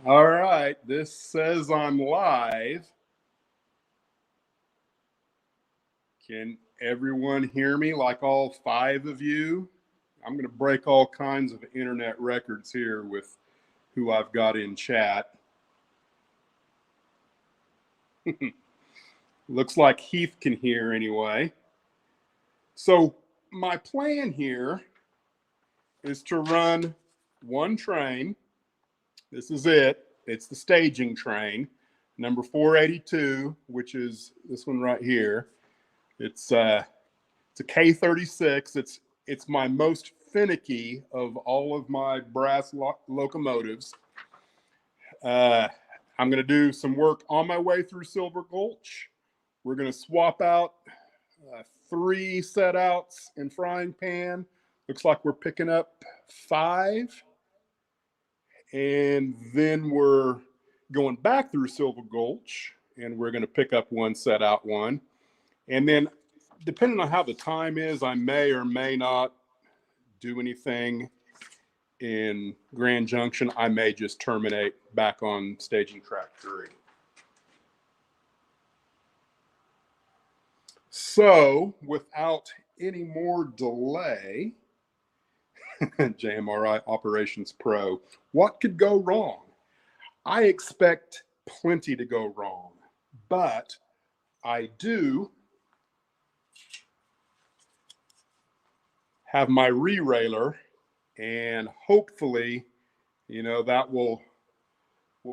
All right, this says I'm live. Can everyone hear me, like all five of you? I'm going to break all kinds of internet records here with who I've got in chat. Looks like Heath can hear anyway. So my plan here is to run one train. This is it. It's the staging train, number 482, which is this one right here. It's a K36. It's my most finicky of all of my brass locomotives. I'm going to do some work on my way through Silver Gulch. We're going to swap out 3 set outs in frying pan. Looks like we're picking up 5. And then we're going back through Silver Gulch, and we're going to pick up 1 set out 1. And then, depending on how the time is, I may or may not do anything in Grand Junction. I may just terminate back on staging track 3. So, without any more delay, JMRI Operations Pro, what could go wrong? I expect plenty to go wrong, but I do have my re-railer, and hopefully, that will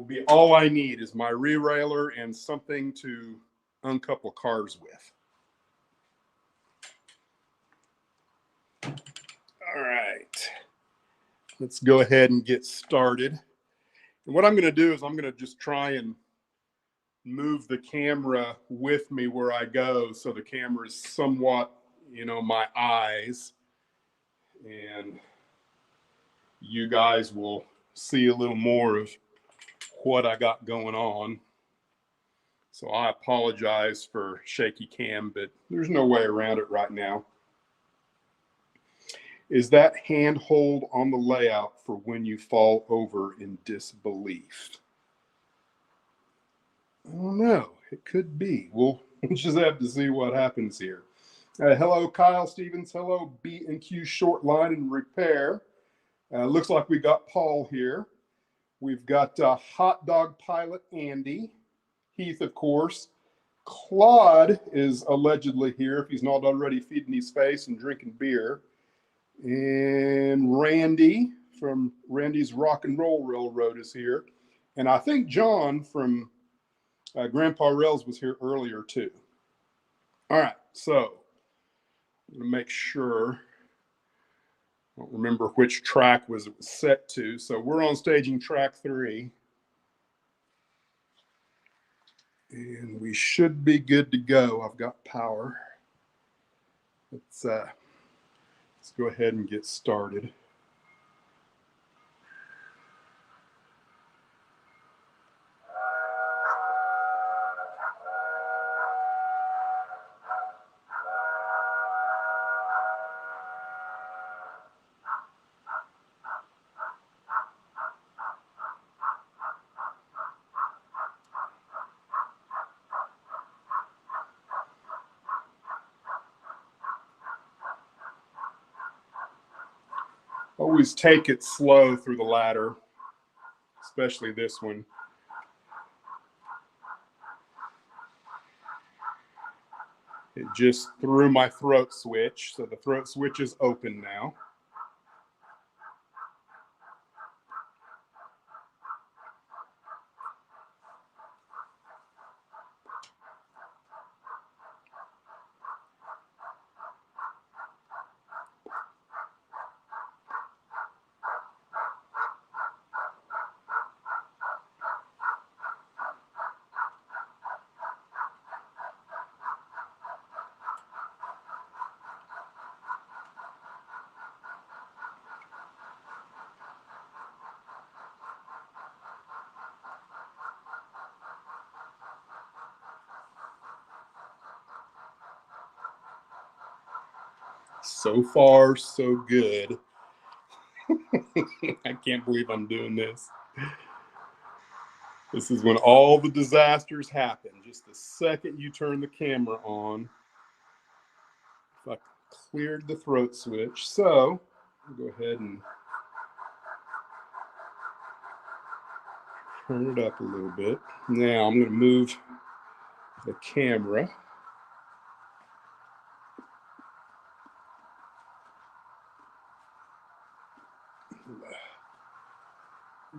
be all I need is my re-railer and something to uncouple cars with. All right, let's go ahead and get started. And what I'm going to do is I'm going to just try and move the camera with me where I go, so the camera is somewhat, my eyes, and you guys will see a little more of what I got going on. So I apologize for shaky cam, but there's no way around it right now. Is that handhold on the layout for when you fall over in disbelief? I don't know. It could be. We'll just have to see what happens here. Hello, Kyle Stevens. Hello, B&Q Short Line and Repair. Looks like we got Paul here. We've got Hot Dog Pilot Andy. Heath, of course. Claude is allegedly here, if he's not already feeding his face and drinking beer. And Randy from Randy's Rock and Roll Railroad is here. And I think John from Grandpa Rails was here earlier too. All right, so I'm going to make sure. I don't remember which track it was set to. So we're on staging track 3. And we should be good to go. I've got power. Let's go ahead and get started. Always take it slow through the ladder, especially this one. It just threw my throat switch, so the throat switch is open now. So far, so good. I can't believe I'm doing this. This is when all the disasters happen. Just the second you turn the camera on. If I cleared the throat switch. So I'll go ahead and turn it up a little bit. Now I'm going to move the camera.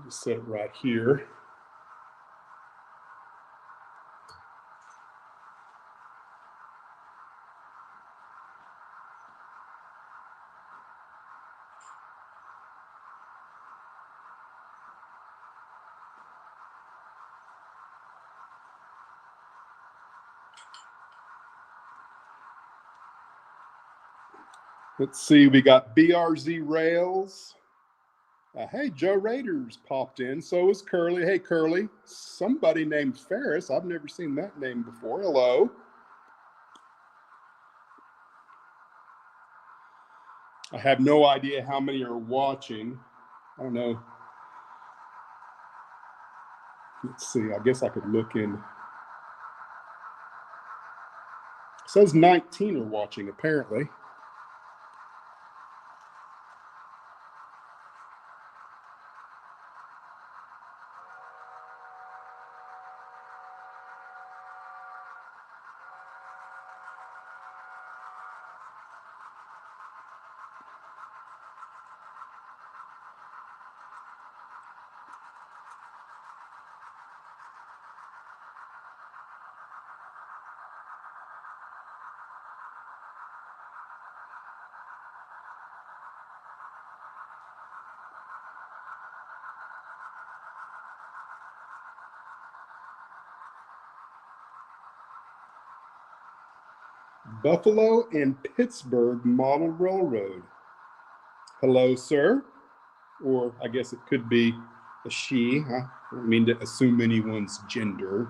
Just set it right here. Let's see, we got BRZ Rails. Hey, Joe Raiders popped in. So is Curly. Hey, Curly. Somebody named Ferris. I've never seen that name before. Hello. I have no idea how many are watching. I don't know. Let's see. I guess I could look in. It says 19 are watching, apparently. Buffalo and Pittsburgh Model Railroad. Hello, sir. Or I guess it could be a she. I don't mean to assume anyone's gender.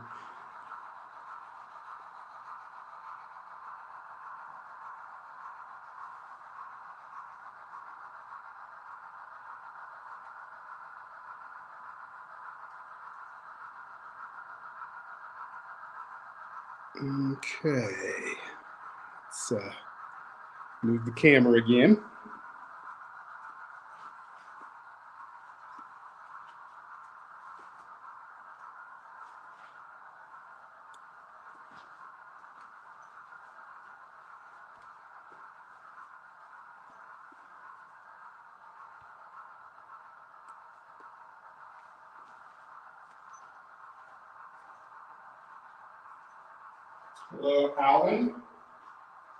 Okay. Let's move the camera again. Hello, Alan.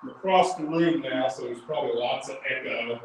I'm across the room now, so there's probably lots of echo.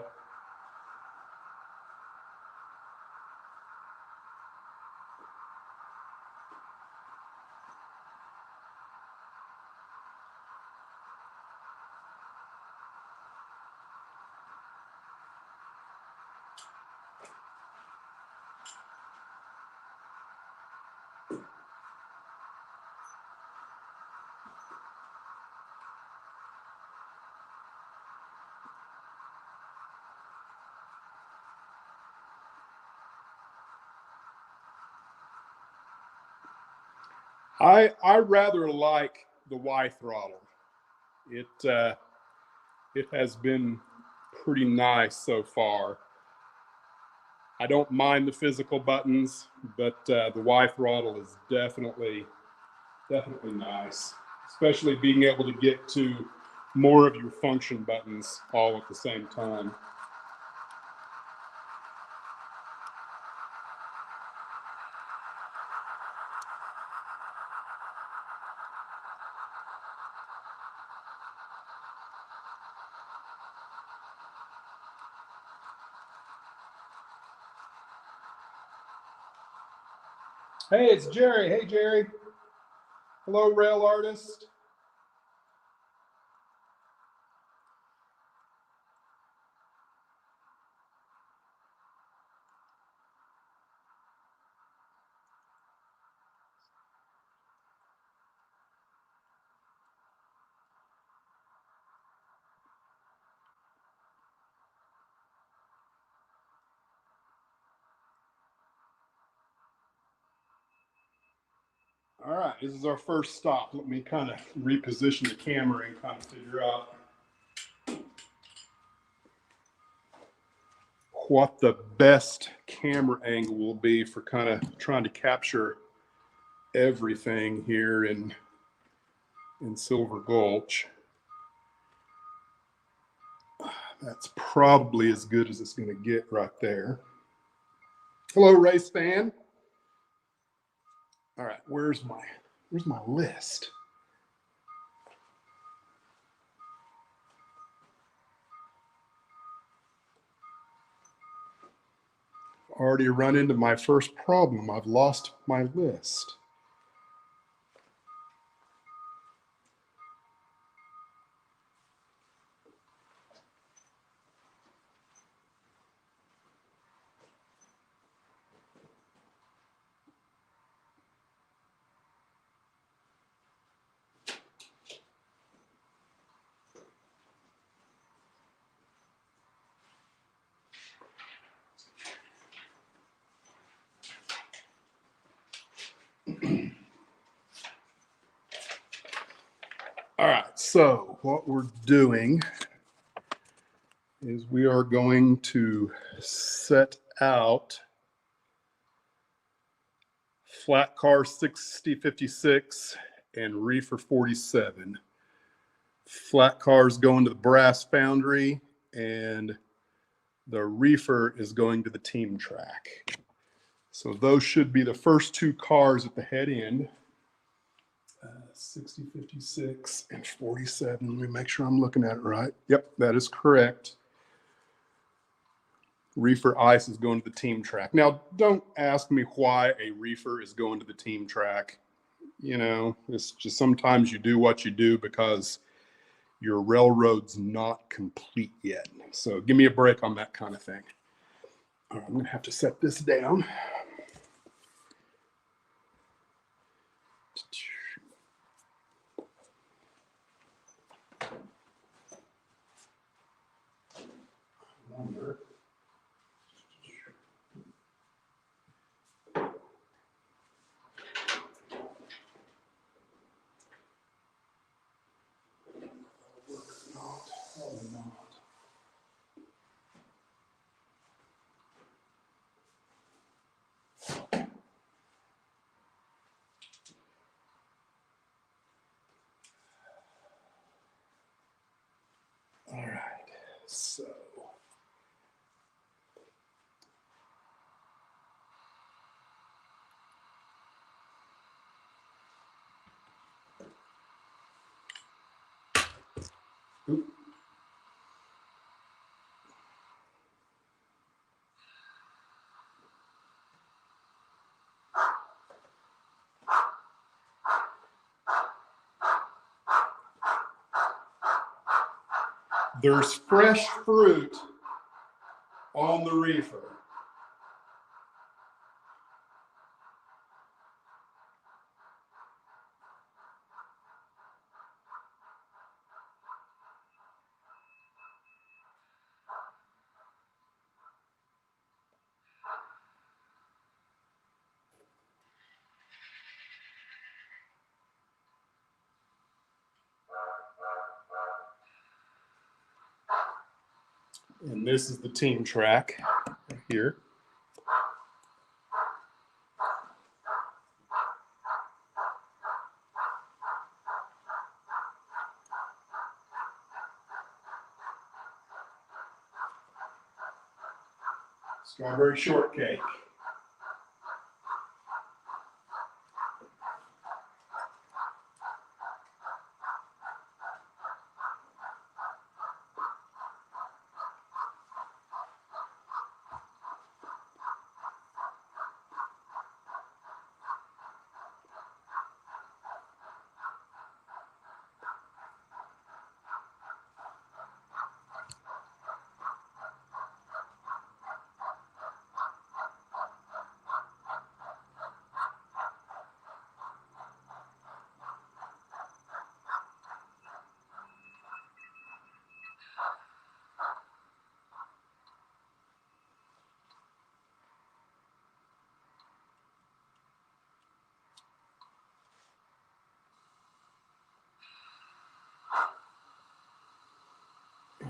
I rather like the Y throttle. It has been pretty nice so far. I don't mind the physical buttons, but the Y throttle is definitely nice, especially being able to get to more of your function buttons all at the same time. Hey, it's Jerry. Hey, Jerry. Hello, rail artist. All right, this is our first stop. Let me kind of reposition the camera and kind of figure out what the best camera angle will be for kind of trying to capture everything here in Silver Gulch. That's probably as good as it's going to get right there. Hello, race fan. All right, where's my list? Already run into my first problem. I've lost my list. All right, so what we're doing is we are going to set out flat car 6056 and reefer 47. Flat cars going to the brass foundry and the reefer is going to the team track. So those should be the first two cars at the head end. 6056 and 47. Let me make sure I'm looking at it right. Yep, that is correct. Reefer ice is going to the team track. Now, don't ask me why a reefer is going to the team track. You know, it's just sometimes you do what you do because your railroad's not complete yet. So give me a break on that kind of thing. All right, I'm going to have to set this down. Wonder. All right, so there's fresh fruit on the reefer. And this is the team track right here. Strawberry shortcake.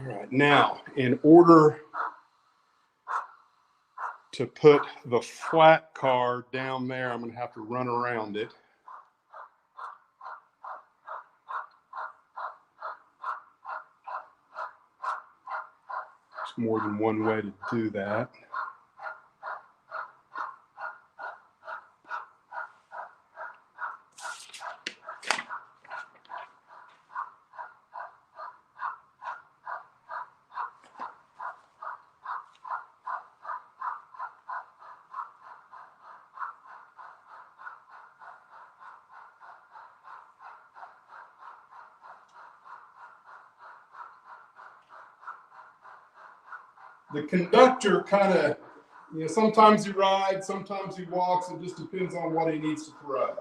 All right, now in order to put the flat car down there, I'm going to have to run around it. There's more than one way to do that. The conductor kind of, sometimes he rides, sometimes he walks. It just depends on what he needs to throw.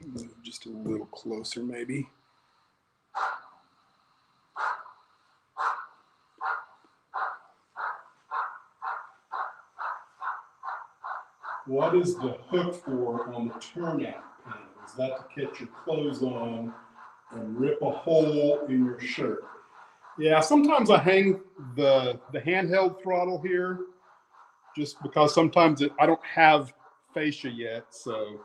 Move just a little closer, maybe. What is the hook for on the turnout panel? Is that to catch your clothes on and rip a hole in your shirt? Yeah, sometimes I hang the handheld throttle here just because sometimes I don't have fascia yet, so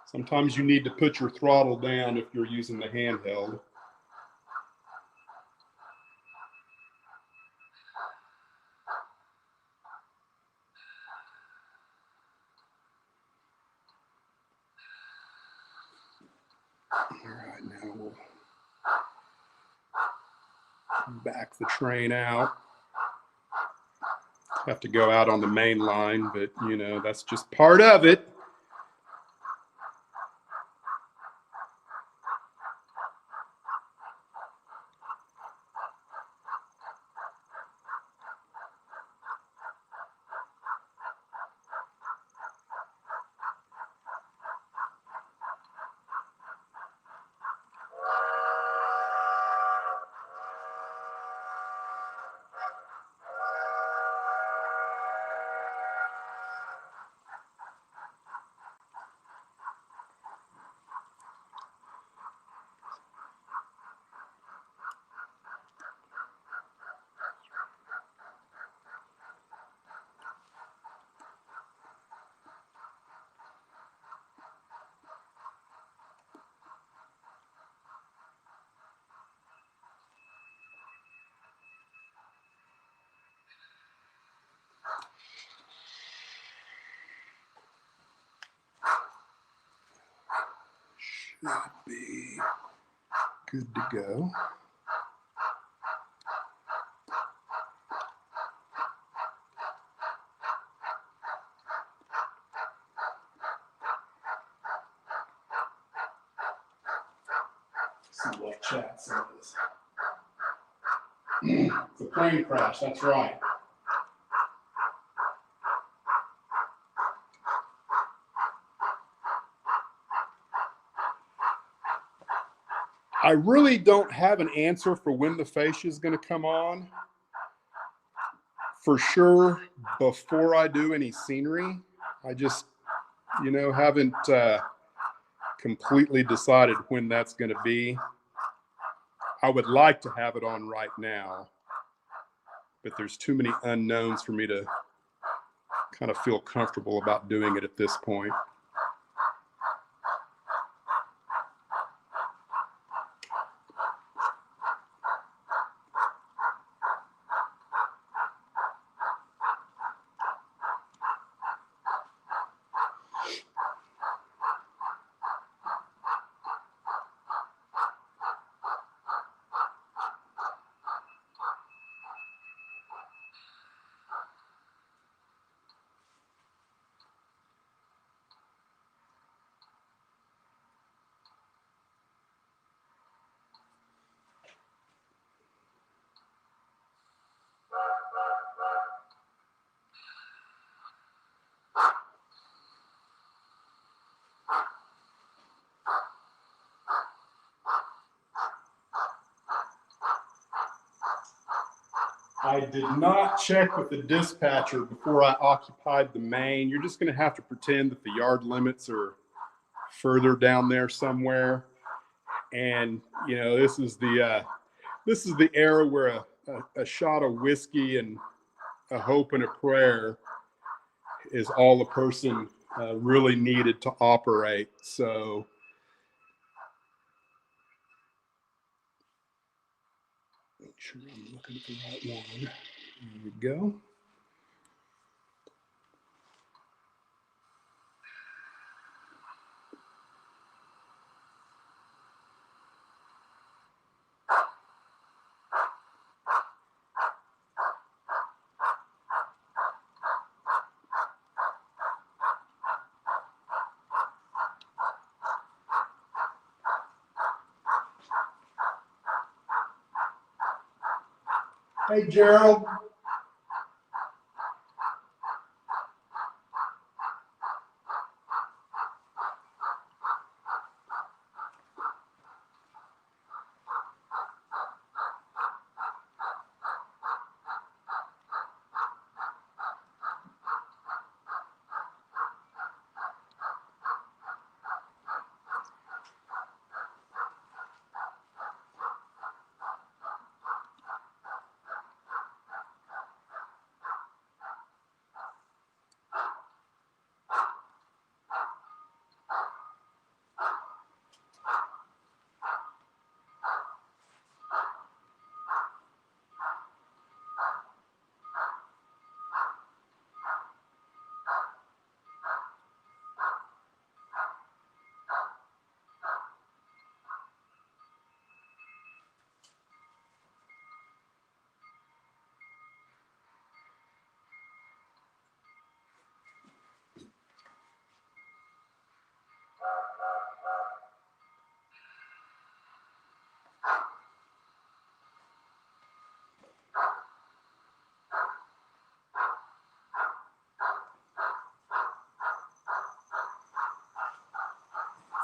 sometimes you need to put your throttle down if you're using the handheld. All right, now we'll back the train out. Have to go out on the main line, but that's just part of it. Should be good to go. See what chat says. It's a plane crash, that's right. I really don't have an answer for when the fascia is going to come on. For sure, before I do any scenery, I just, haven't completely decided when that's going to be. I would like to have it on right now, but there's too many unknowns for me to kind of feel comfortable about doing it at this point. I did not check with the dispatcher before I occupied the main. You're just going to have to pretend that the yard limits are further down there somewhere. And, this is the era where a shot of whiskey and a hope and a prayer is all a person really needed to operate. So make sure I'm looking at the right one. There we go. Hey, Gerald.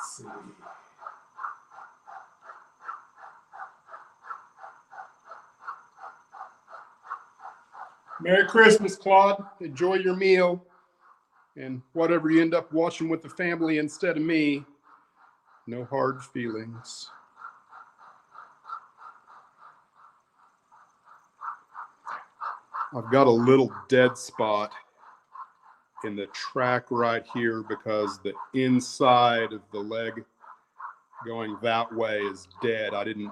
Let's see. Merry Christmas, Claude. Enjoy your meal. And whatever you end up watching with the family instead of me, no hard feelings. I've got a little dead spot in the track right here because the inside of the leg going that way is dead. I didn't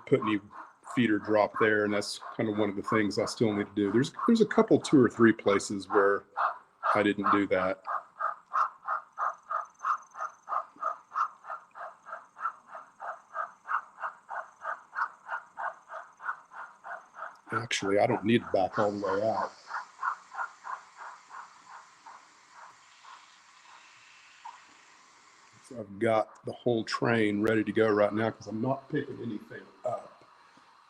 put any feeder drop there, and that's kind of one of the things I still need to do. There's a couple, 2 or 3 places where I didn't do that. Actually, I don't need to back all the way out. So I've got the whole train ready to go right now because I'm not picking anything up.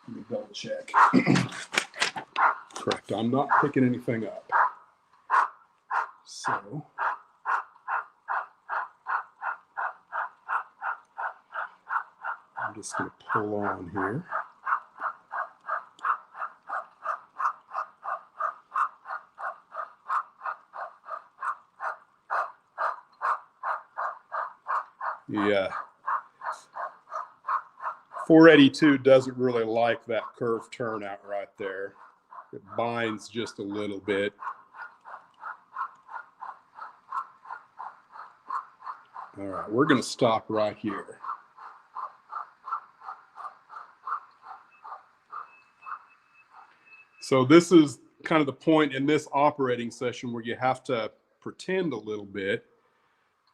Let me double check. Correct, I'm not picking anything up. So I'm just going to pull on here. Yeah. 482 doesn't really like that curved turnout right there. It binds just a little bit. All right, we're going to stop right here. So this is kind of the point in this operating session where you have to pretend a little bit.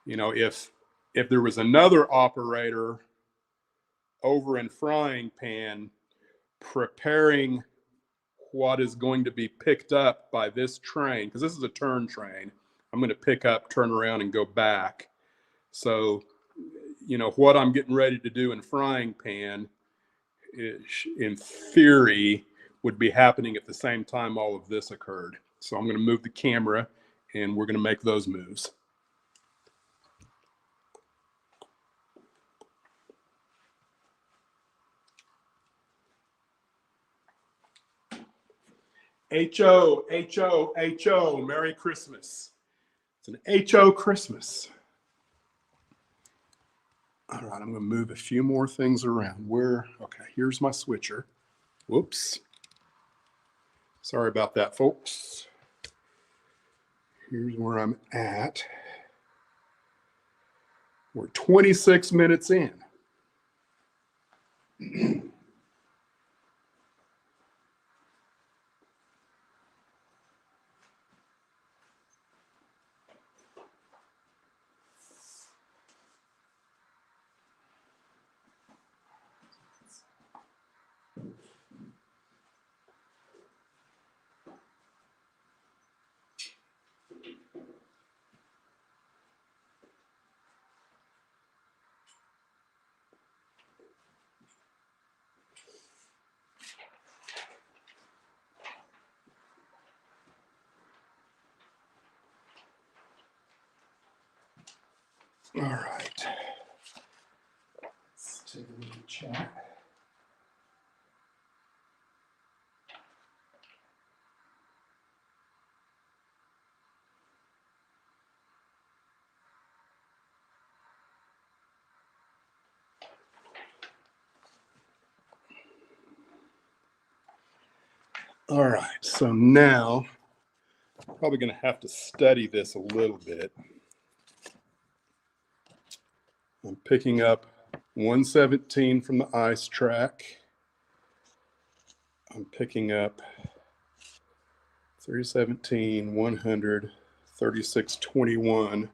You know, if there was another operator over in frying pan preparing what is going to be picked up by this train, because this is a turn train, I'm going to pick up, turn around, and go back. So, you know, what I'm getting ready to do in frying pan, in theory, would be happening at the same time all of this occurred. So I'm going to move the camera, and we're going to make those moves. H-O, H-O, H-O, Merry Christmas. It's an H-O Christmas. All right, I'm going to move a few more things around. Okay, here's my switcher. Whoops. Sorry about that, folks. Here's where I'm at. We're 26 minutes in. All right. Let's take a look at chat. All right, so now I'm probably going to have to study this a little bit. I'm picking up 117 from the ice track. I'm picking up 317, 100, 3621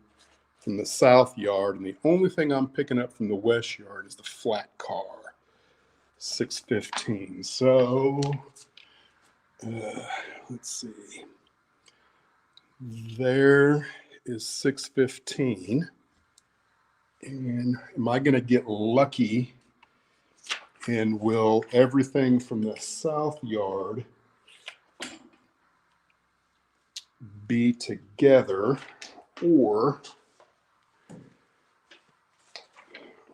from the south yard. And the only thing I'm picking up from the west yard is the flat car, 615. So let's see. There is 615. And am I going to get lucky? And will everything from the south yard be together, or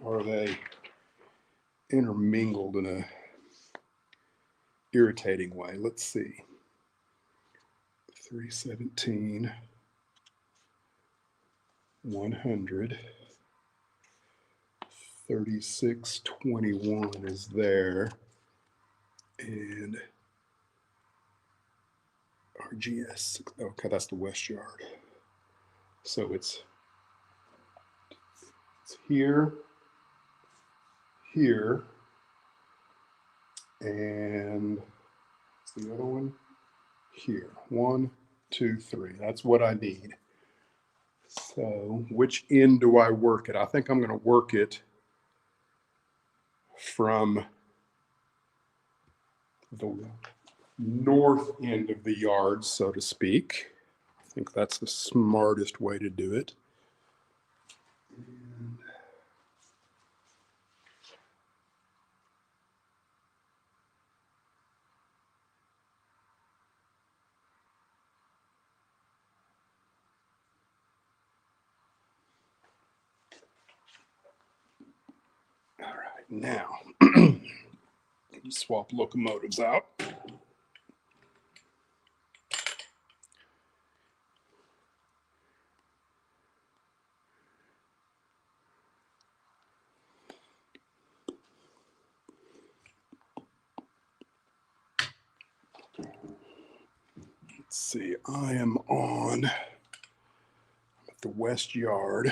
are they intermingled in a irritating way? Let's see. 317, 100, 3621 is there, and RGS, okay, that's the west yard. So it's here, here, and what's the other one? Here. 1, 2, 3. That's what I need. So which end do I work it? I think I'm going to work it from the north end of the yard, so to speak. I think that's the smartest way to do it. And all right, now you swap locomotives out. Let's see, I am on the west yard.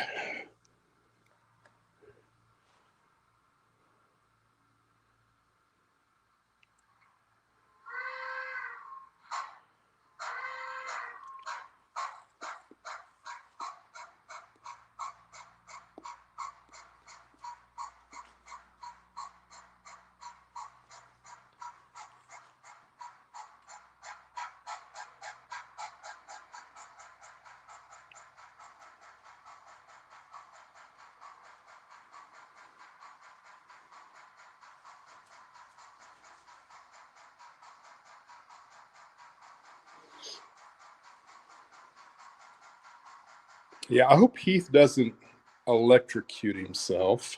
Yeah, I hope Heath doesn't electrocute himself.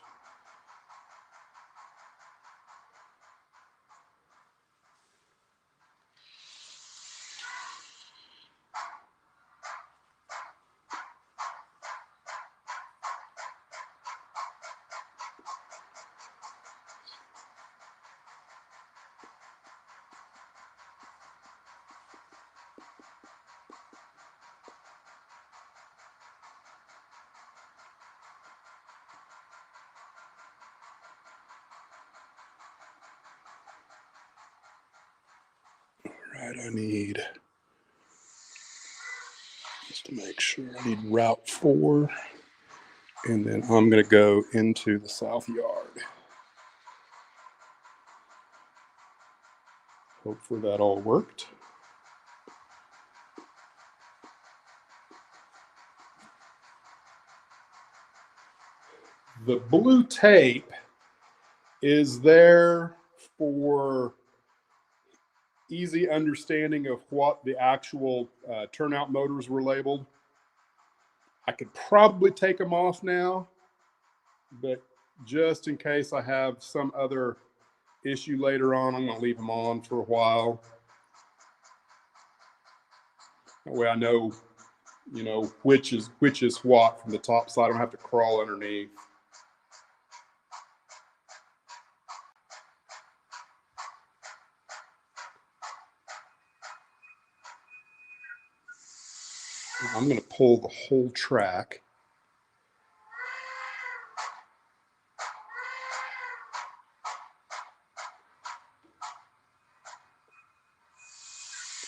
Right, I need, just to make sure, I need Route 4, and then I'm going to go into the south yard. Hopefully that all worked. The blue tape is there for easy understanding of what the actual turnout motors were labeled. I could probably take them off now, but just in case I have some other issue later on, I'm going to leave them on for a while. That way I know, which is what from the top side. I don't have to crawl underneath. I'm going to pull the whole track.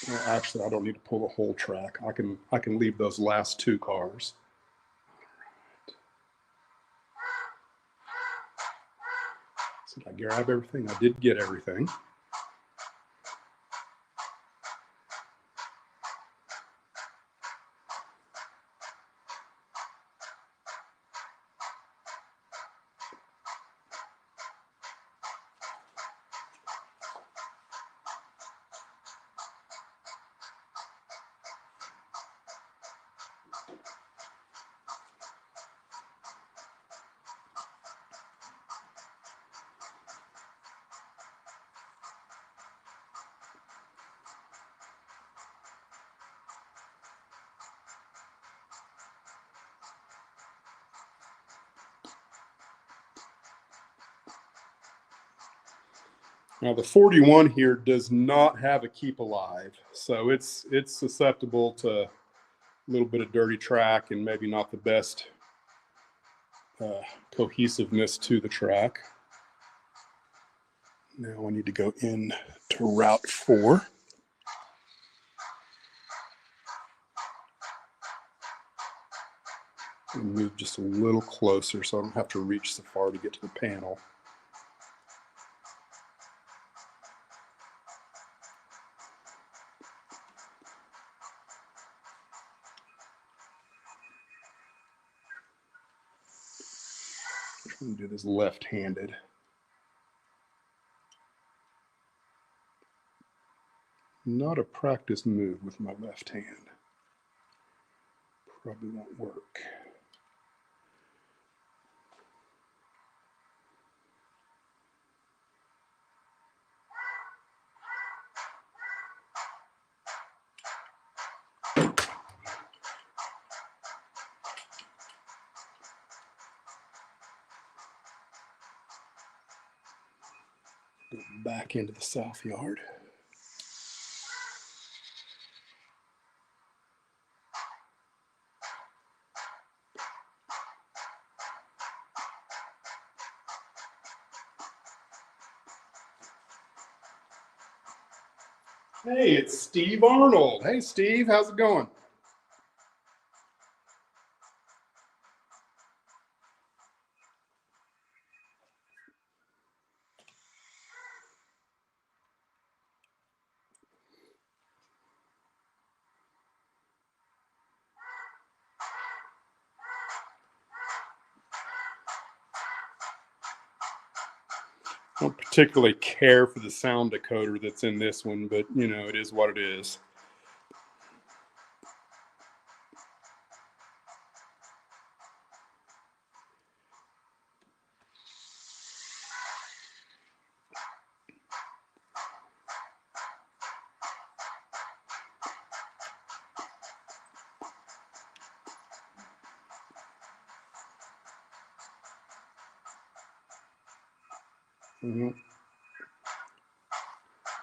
Well, actually, I don't need to pull the whole track. I can leave those last two cars. So did I grab everything? I did get everything. Now the 41 here does not have a keep alive, so it's susceptible to a little bit of dirty track and maybe not the best cohesiveness to the track. Now I need to go in to Route 4. And move just a little closer so I don't have to reach so far to get to the panel. I'm trying to do this left-handed. Not a practice move with my left hand. Probably won't work. Go back into the south yard. Hey, it's Steve Arnold. Hey, Steve, how's it going? I don't particularly care for the sound decoder that's in this one, but you know, it is what it is. Mm-hmm.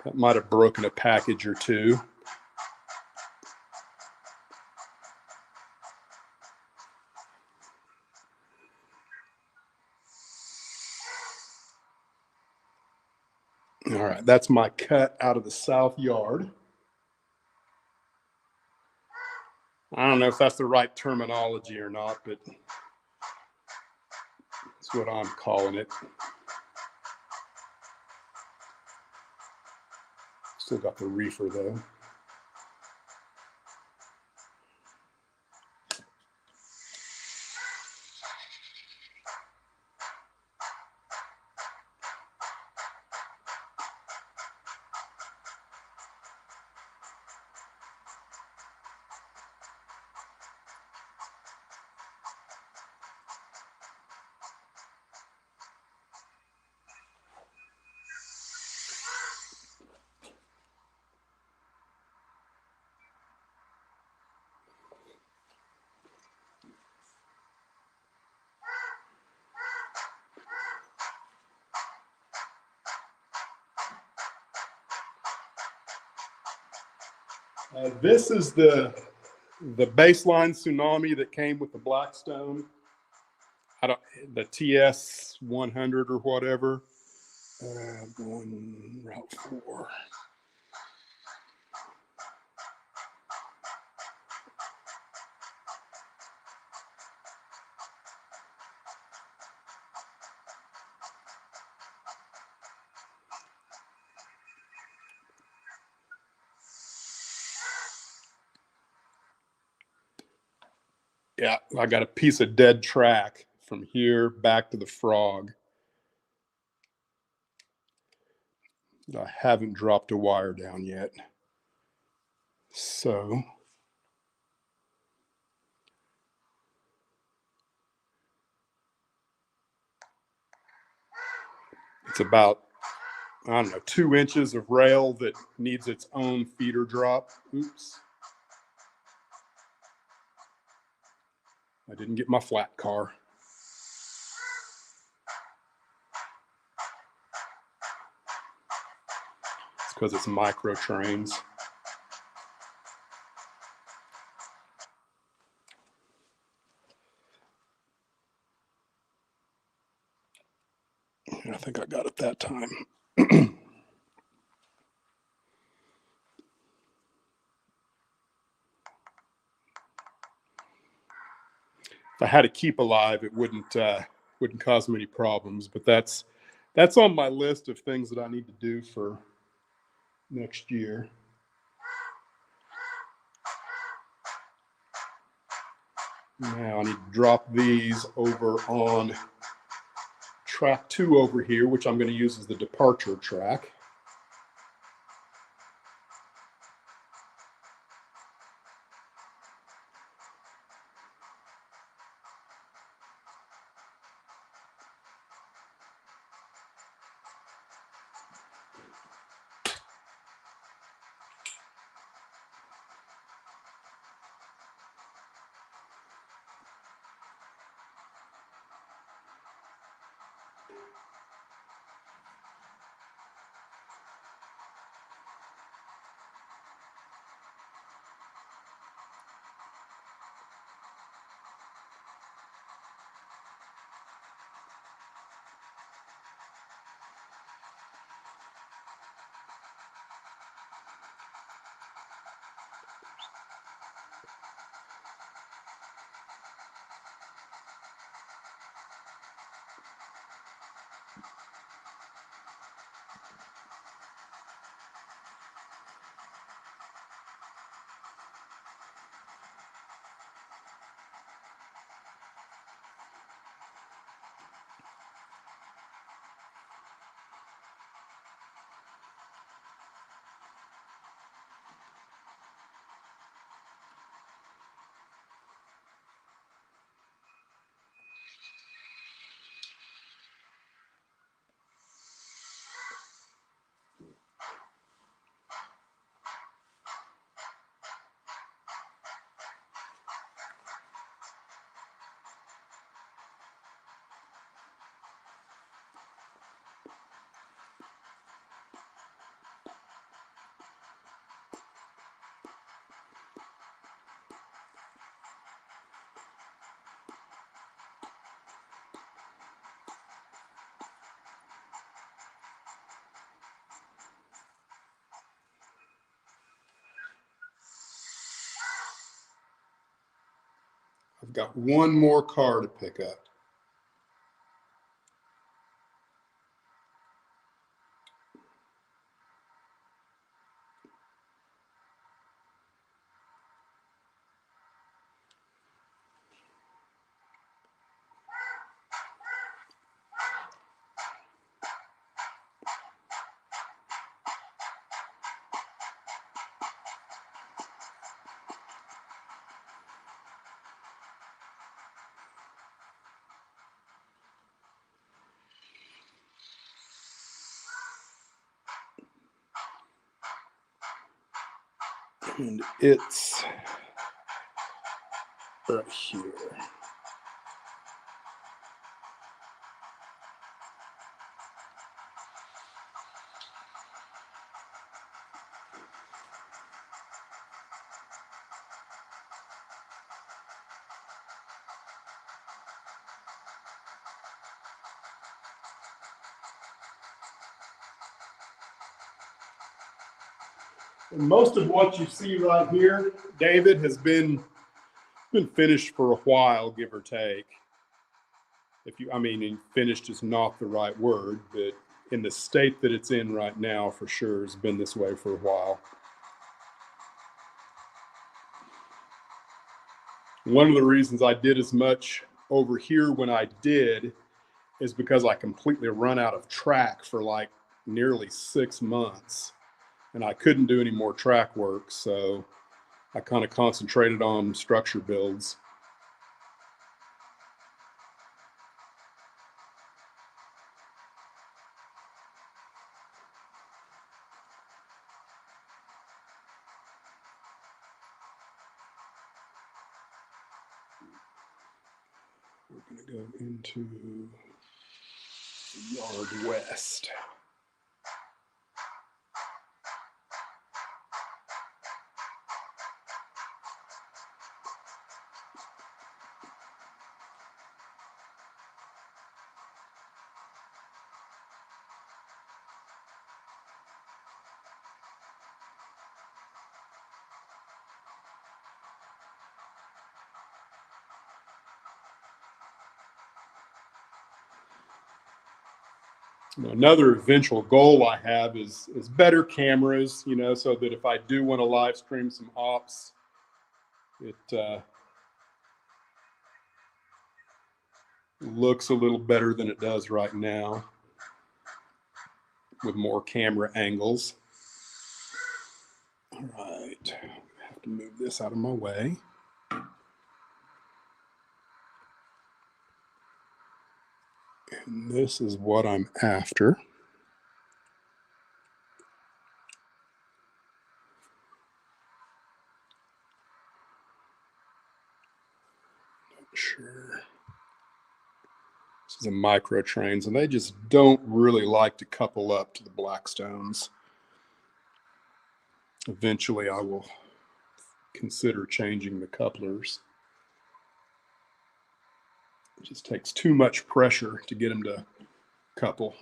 That might have broken a package or two. All right, that's my cut out of the south yard. I don't know if that's the right terminology or not, but that's what I'm calling it. Still got the reefer though. This is the baseline tsunami that came with the Blackstone. The TS 100 or whatever. Going route 4. Yeah, I got a piece of dead track from here back to the frog. I haven't dropped a wire down yet. So it's about, I don't know, 2 inches of rail that needs its own feeder drop. Oops. I didn't get my flat car. It's because it's micro trains. I think I got it that time. If I had to keep alive, it wouldn't cause me any problems. But that's on my list of things that I need to do for next year. Now I need to drop these over on track 2 over here, which I'm going to use as the departure track. Got one more car to pick up. And it's right here. And most of what you see right here, David, has been finished for a while, give or take. Finished is not the right word, but in the state that it's in right now, for sure, has been this way for a while. One of the reasons I did as much over here when I did is because I completely run out of track for like nearly 6 months, and I couldn't do any more track work, so I kind of concentrated on structure builds. We're going to go into yard west. Another eventual goal I have is better cameras, so that if I do want to live stream some hops, it looks a little better than it does right now with more camera angles. All right, I have to move this out of my way. And this is what I'm after. Sure. This is a micro trains, and they just don't really like to couple up to the Blackstones. Eventually, I will consider changing the couplers. It just takes too much pressure to get them to couple.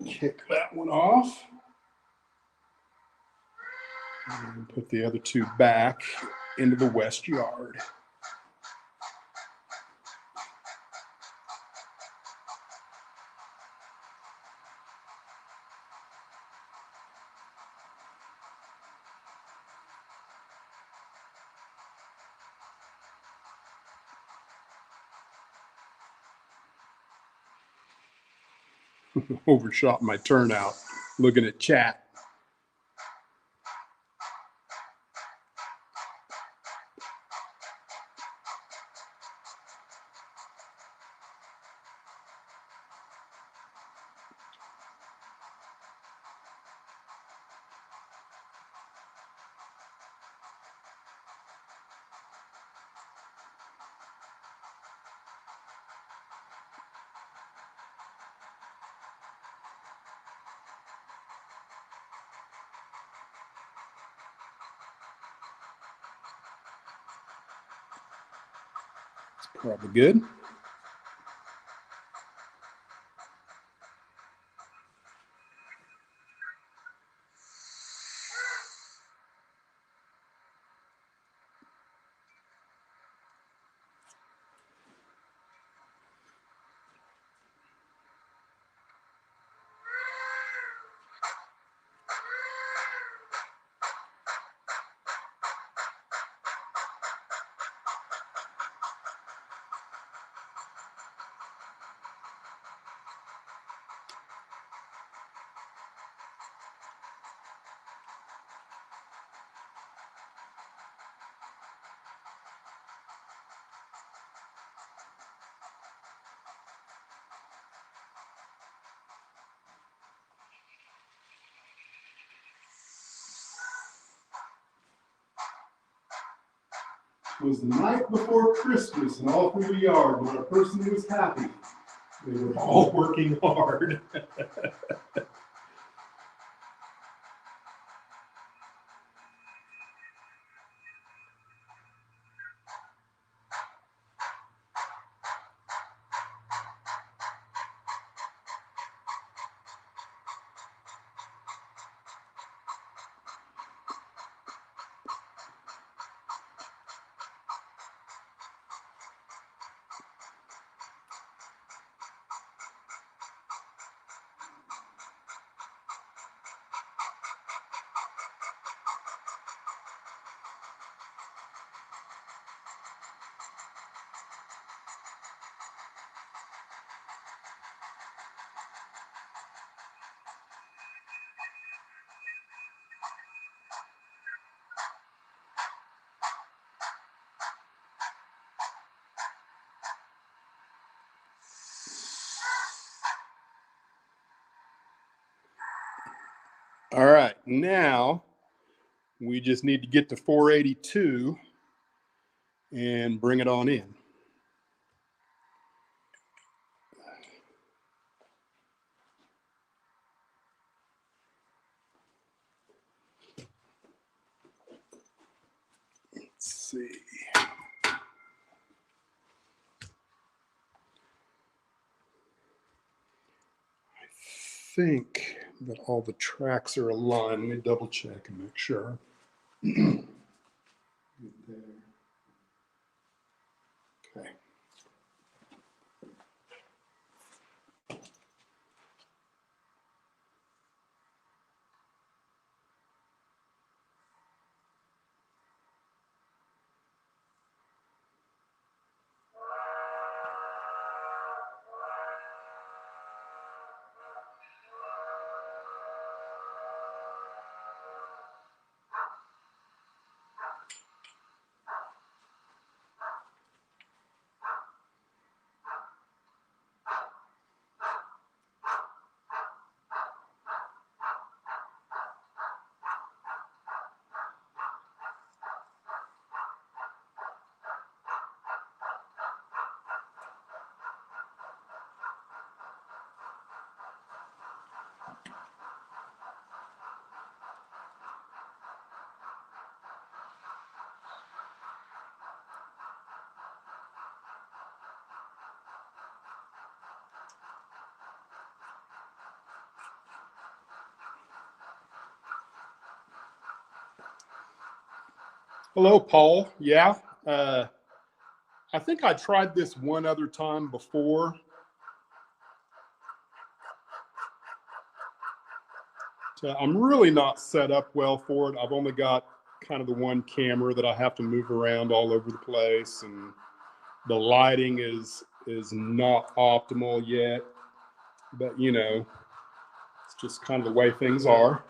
Kick that one off. And put the other two back into the west yard. Overshot my turnout looking at chat. Probably good. It was the night before Christmas and all through the yard, not a person was happy. They were all working hard. All right, now we just need to get to 482 and bring it on in. Let's see. I think that all the tracks are aligned. Let me double check and make sure. Okay. Hello, Paul. Yeah, I think I tried this one other time before. I'm really not set up well for it. I've only got kind of the one camera that I have to move around all over the place, and the lighting is not optimal yet. But you know, it's just kind of the way things are.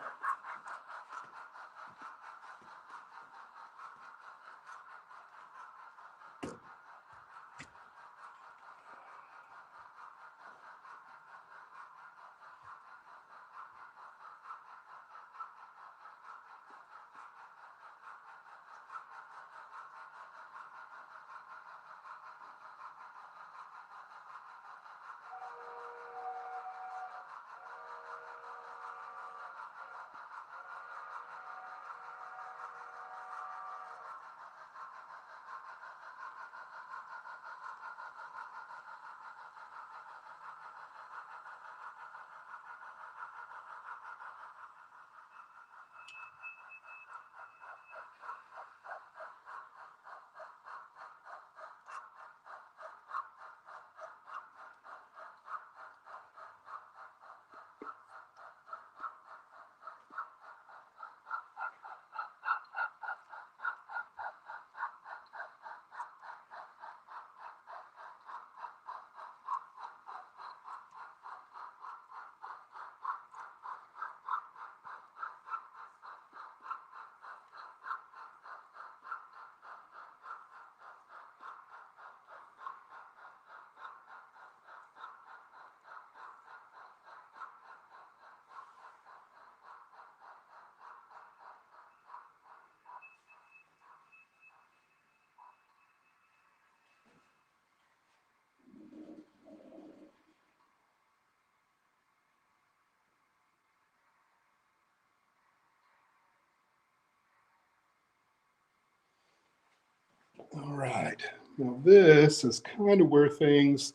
All right. Now this is kind of where things,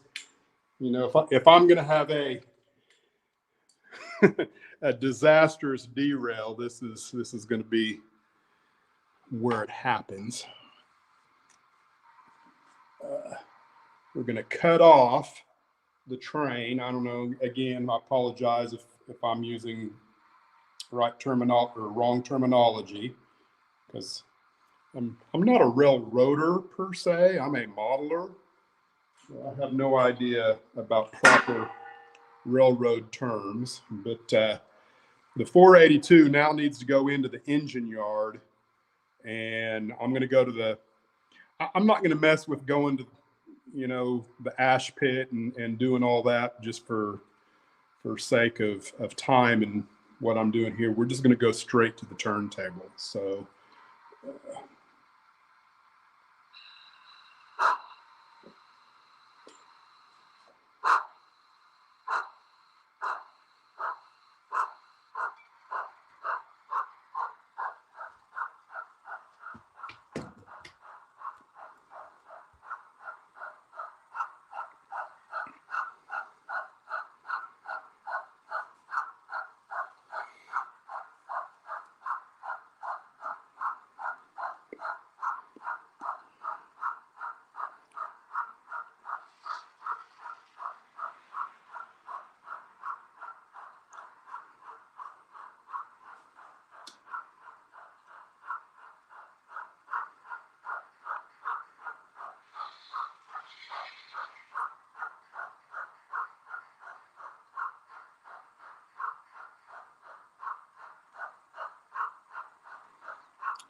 you know, if I'm going to have a a disastrous derail, this is going to be where it happens. We're going to cut off the train. I don't know. Again, I apologize if I'm using right terminal or wrong terminology, because I'm not a railroader per se. I'm a modeler. So I have no idea about proper railroad terms, but the 482 now needs to go into the engine yard, and I'm going to go to the. I'm not going to mess with going to, you know, the ash pit and doing all that just for sake of time and what I'm doing here. We're just going to go straight to the turntable. So.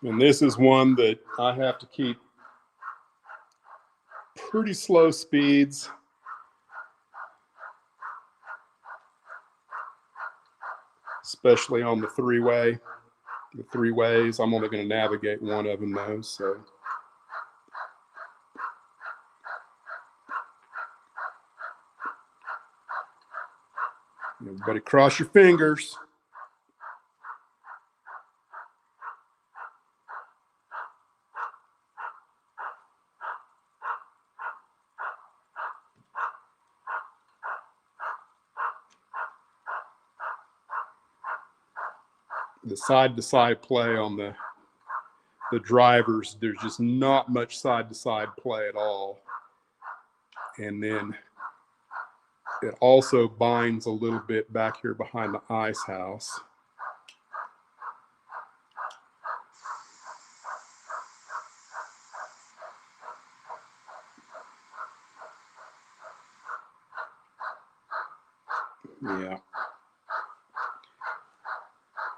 And this is one that I have to keep pretty slow speeds. Especially on the three-way. The three ways, I'm only going to navigate one of them though, so. Everybody cross your fingers. The side-to-side play on the the drivers, there's just not much side-to-side play at all. And then it also binds a little bit back here behind the ice house. Yeah.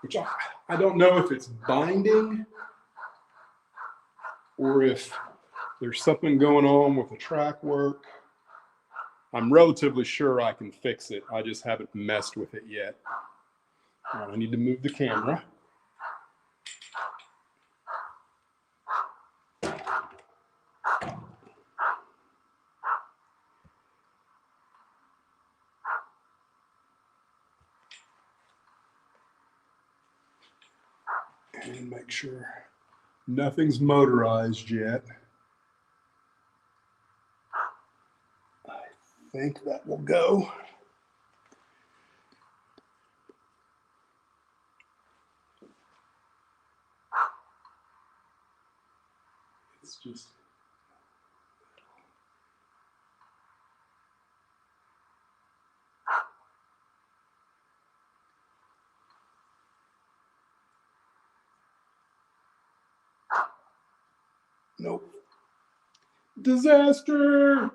Which I don't know if it's binding or if there's something going on with the track work. I'm relatively sure I can fix it. I just haven't messed with it yet. All right, I need to move the camera. And make sure nothing's motorized yet. I think that will go. It's just nope. Disaster.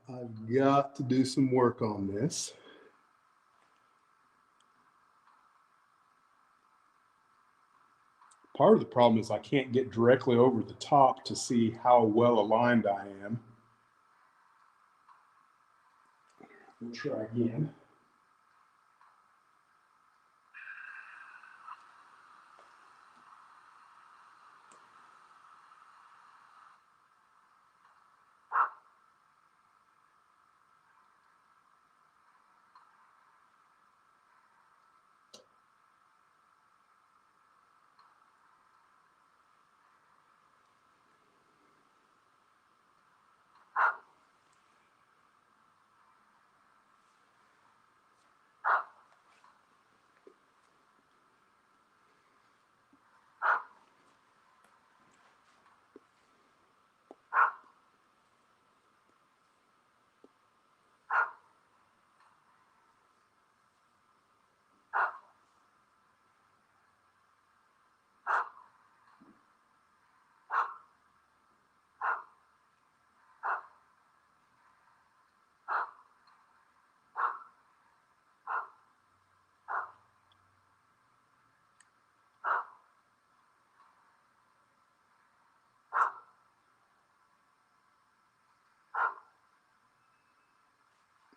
I've got to do some work on this. Part of the problem is I can't get directly over the top to see how well aligned I am. We'll try again.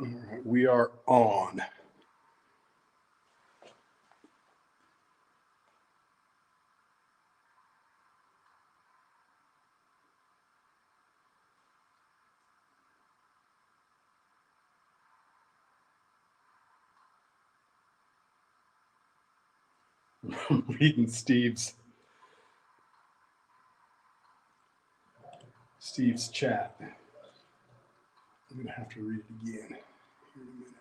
All right, we are on. I'm reading Steve's chat. I'm going to have to read it again here in a minute.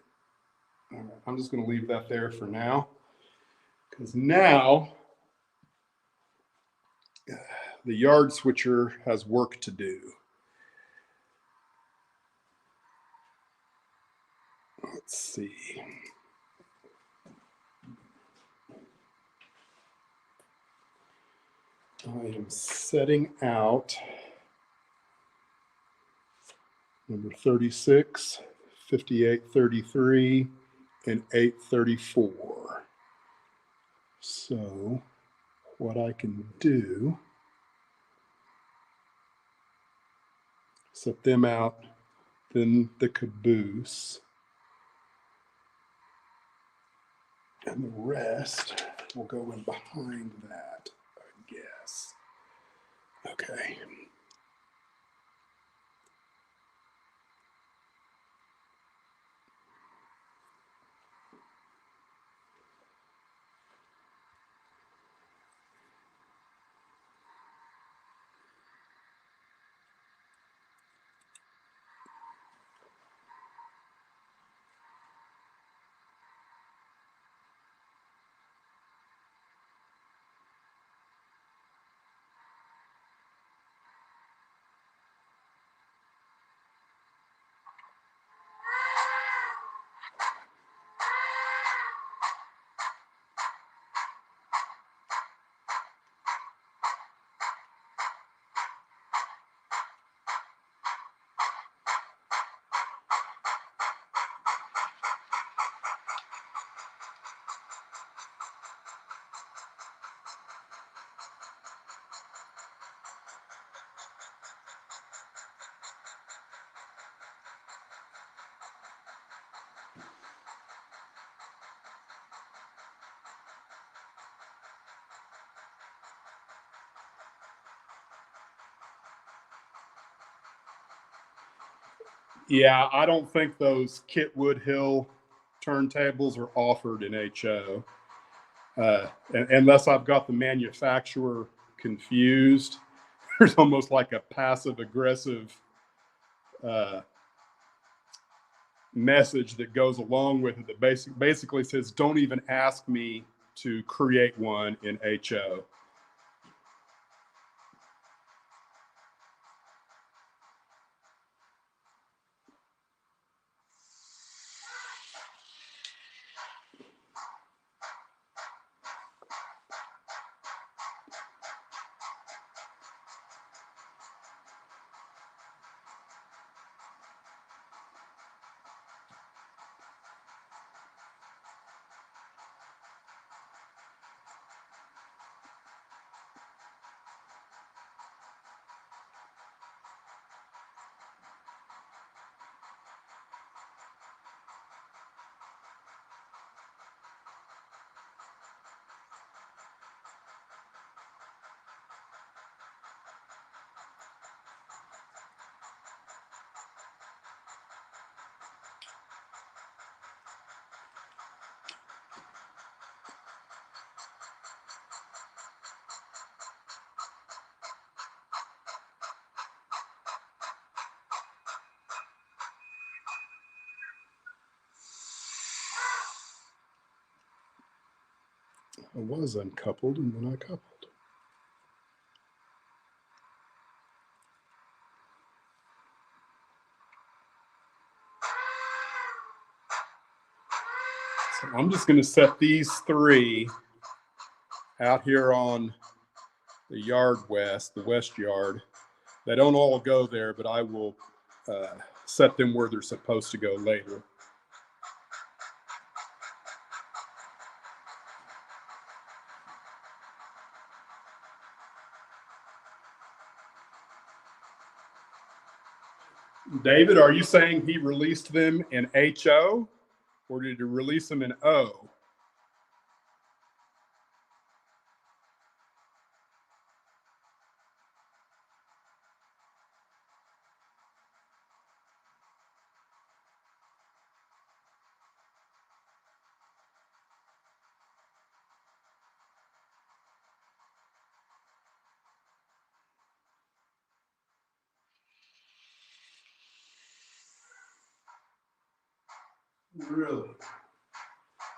All right, I'm just going to leave that there for now, because now the yard switcher has work to do. Let's see. I am setting out number 36, 5833, and 834. So what I can do, set them out, then the caboose, and the rest will go in behind that, I guess. Okay. Yeah, I don't think those Kitwood Hill turntables are offered in HO, unless I've got the manufacturer confused. There's almost like a passive aggressive message that goes along with it that basically says, don't even ask me to create one in HO. I was uncoupled and then I coupled. So I'm just going to set these three out here on the yard west, the west yard. They don't all go there, but I will set them where they're supposed to go later. David, are you saying he released them in HO or did he release them in O? Really?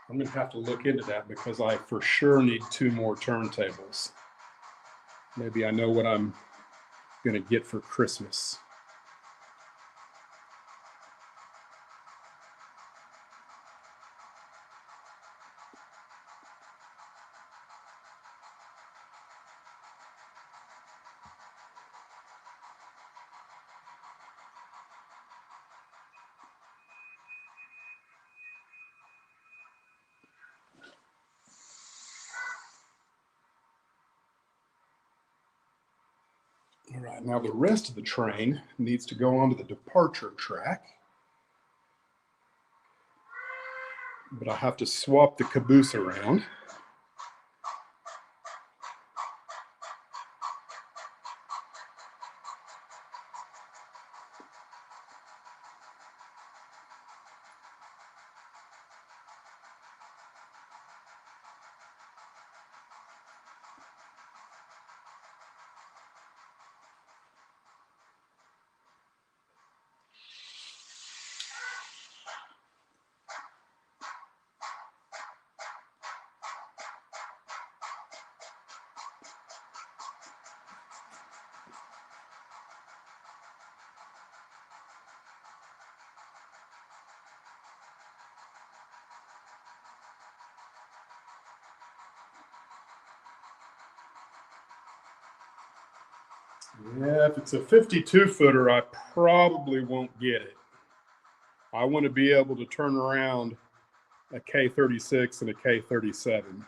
I'm going to have to look into that because I for sure need 2 more turntables. Maybe I know what I'm going to get for Christmas. All right, now the rest of the train needs to go onto the departure track. But I have to swap the caboose around. Yeah, if it's a 52-footer, I probably won't get it. I want to be able to turn around a K36 and a K37.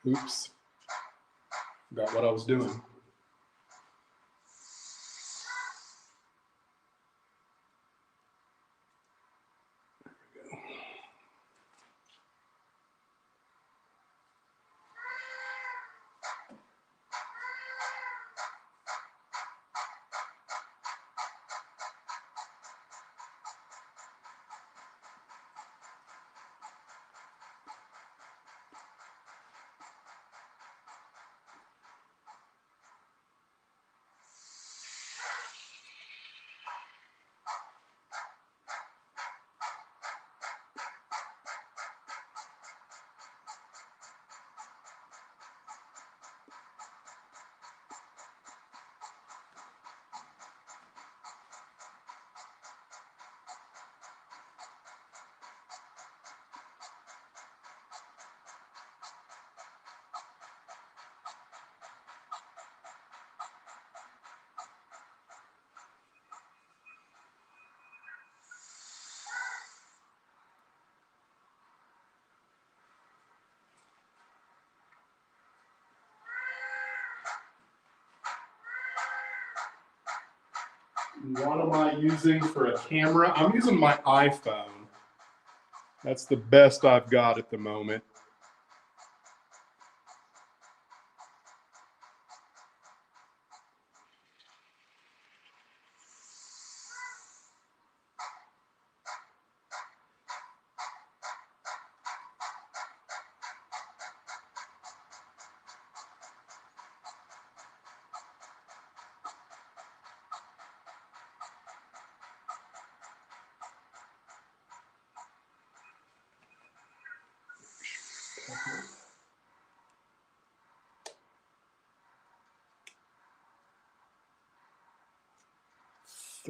Oops. Forgot what I was doing. What am I using for a camera? I'm using my iPhone. That's the best I've got at the moment.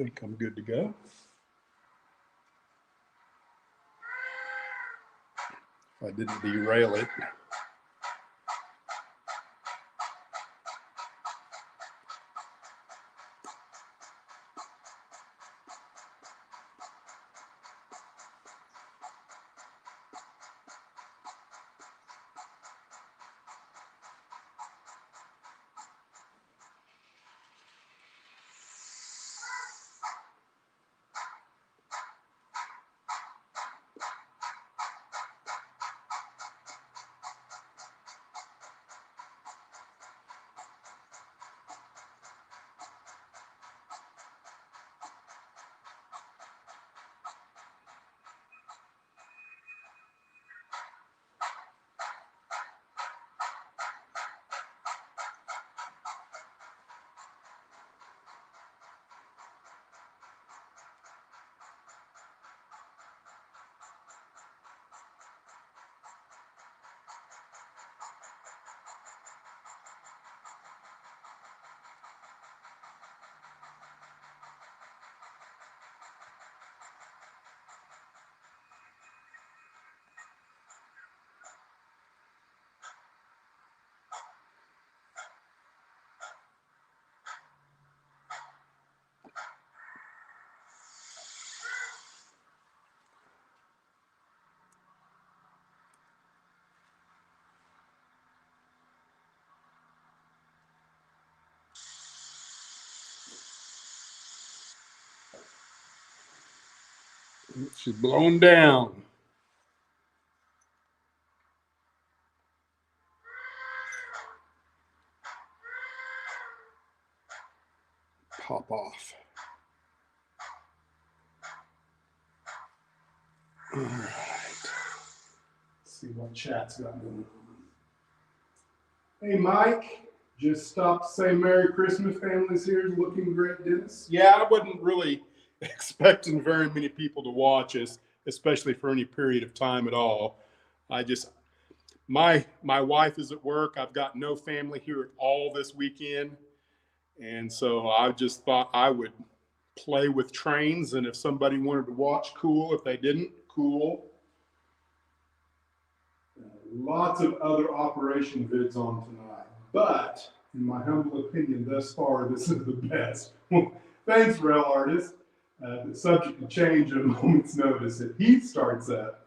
I think I'm good to go. If I didn't derail it. She's blowing down. Pop off. All right. Let's see what chat's got going on. Hey, Mike. Just stopped to say Merry Christmas. Family's here. Looking great, Dennis. Yeah, I wasn't really expecting very many people to watch us, especially for any period of time at all. My wife is at work. I've got no family here at all this weekend. And so I just thought I would play with trains. And if somebody wanted to watch, cool. If they didn't, cool. Lots of other operation vids on tonight. But in my humble opinion, thus far, this is the best. Thanks, Rail Artist. Subject to change at a moment's notice. If Heath starts up,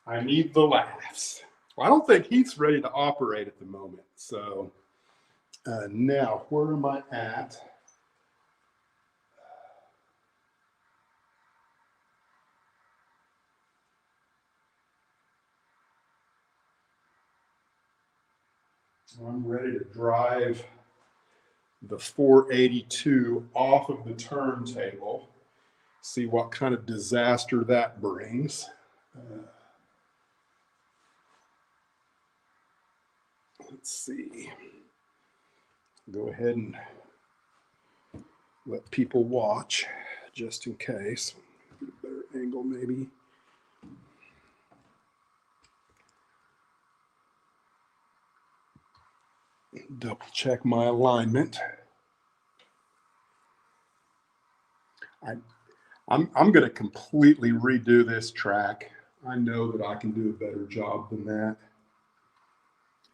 I need the laughs. Well, I don't think Heath's ready to operate at the moment. So now, where am I at? I'm ready to drive the 482 off of the turntable, see what kind of disaster that brings. Let's see. Go ahead and let people watch just in case. Get a better angle maybe. Double check my alignment. I'm going to completely redo this track. I know that I can do a better job than that.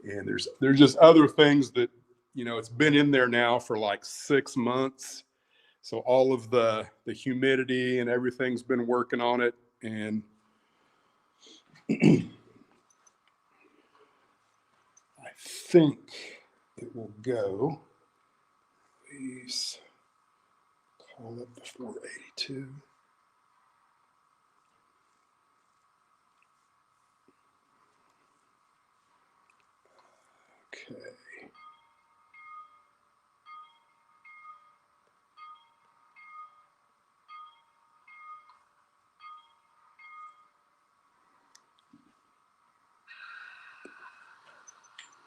And there's just other things that, you know, it's been in there now for like 6 months. So all of the humidity and everything's been working on it. And I think it will go. Please call up the 482. Okay.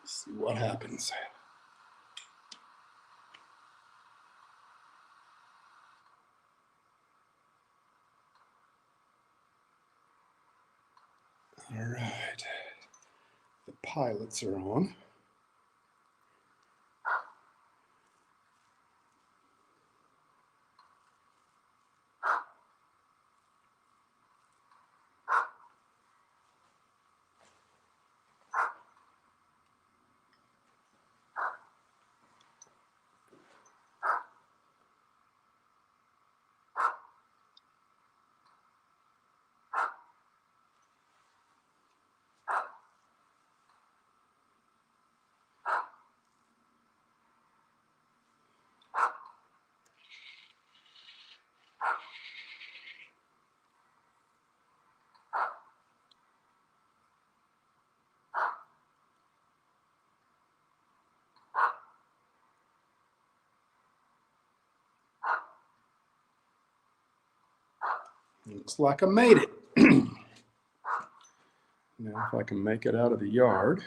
Let's see what happens. All right. The pilots are on. Looks like I made it. Now, if I can make it out of the yard.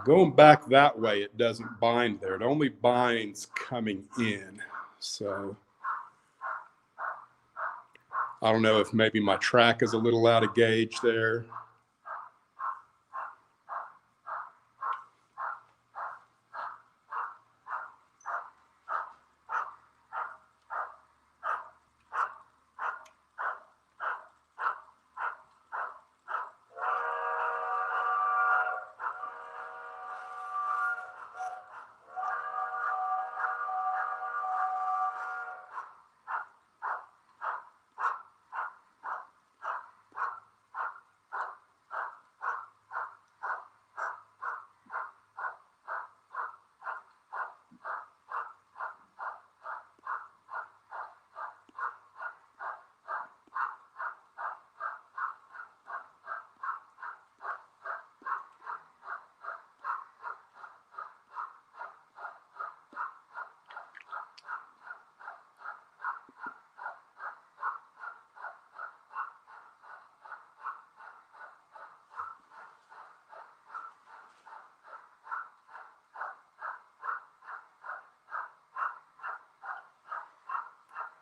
Going back that way, it doesn't bind there. It only binds coming in. So I don't know if maybe my track is a little out of gauge there.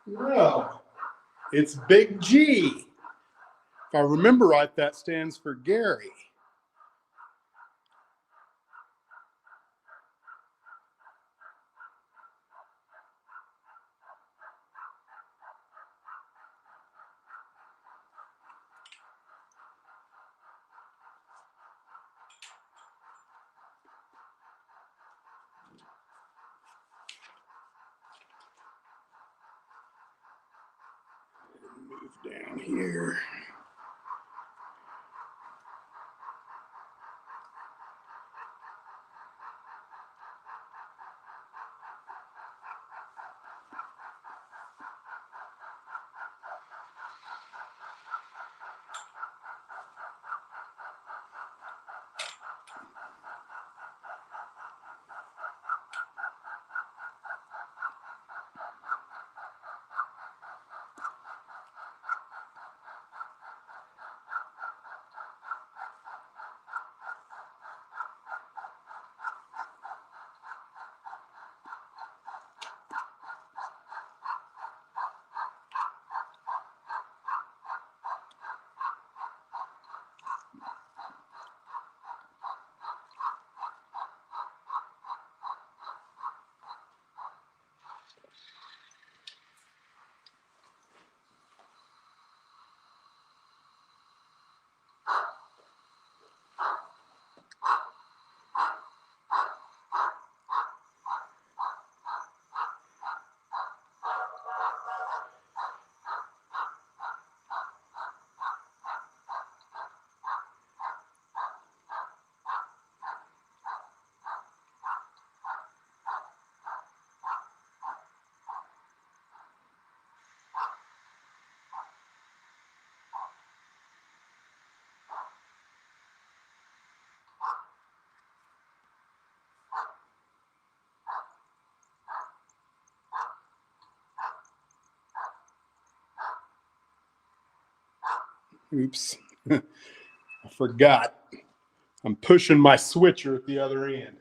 No, it's Big G. If I remember right, that stands for Gary. Move down here. Oops, I forgot. I'm pushing my switcher at the other end.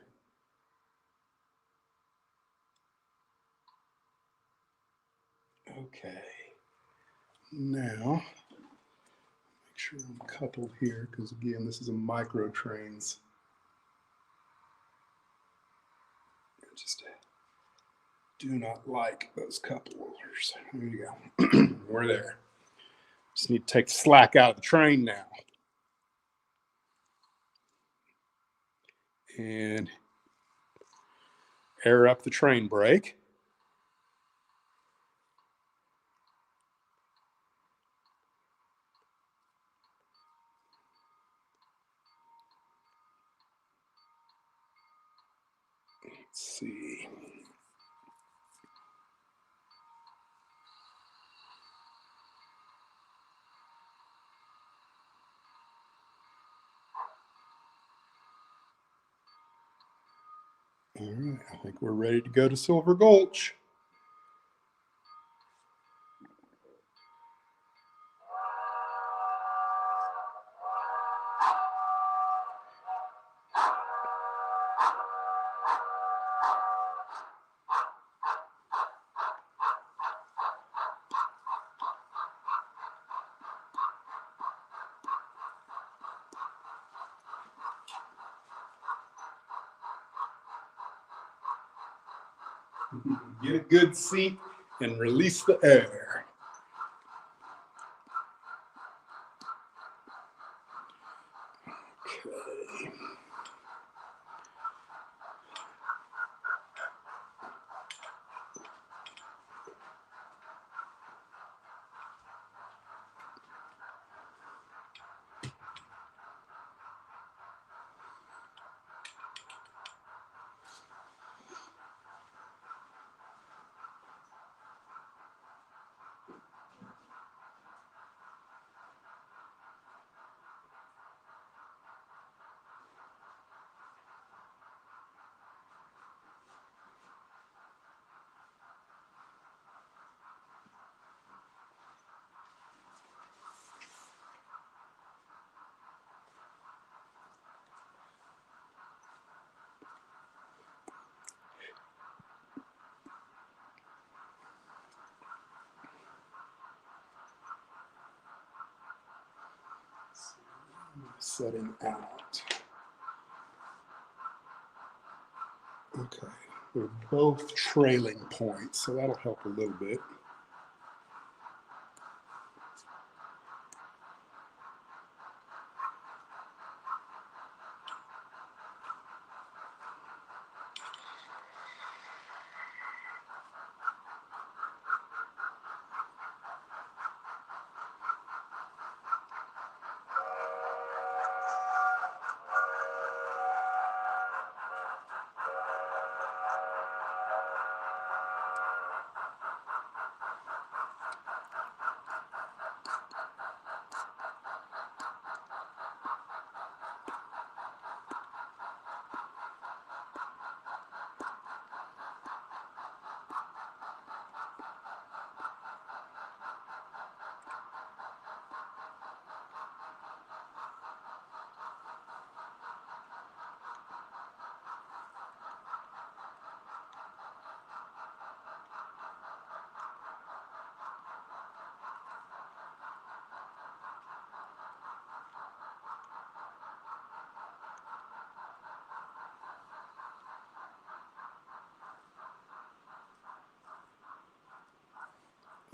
Okay, now make sure I'm coupled here because again, this is a micro trains. I just do not like those couplers. There you go. We're there. Just need to take the slack out of the train now. And air up the train brake. Let's see. All right, I think we're ready to go to Silver Gulch. Get a good seat and release the air. Okay. Setting out. Okay, they're both trailing points, so that'll help a little bit.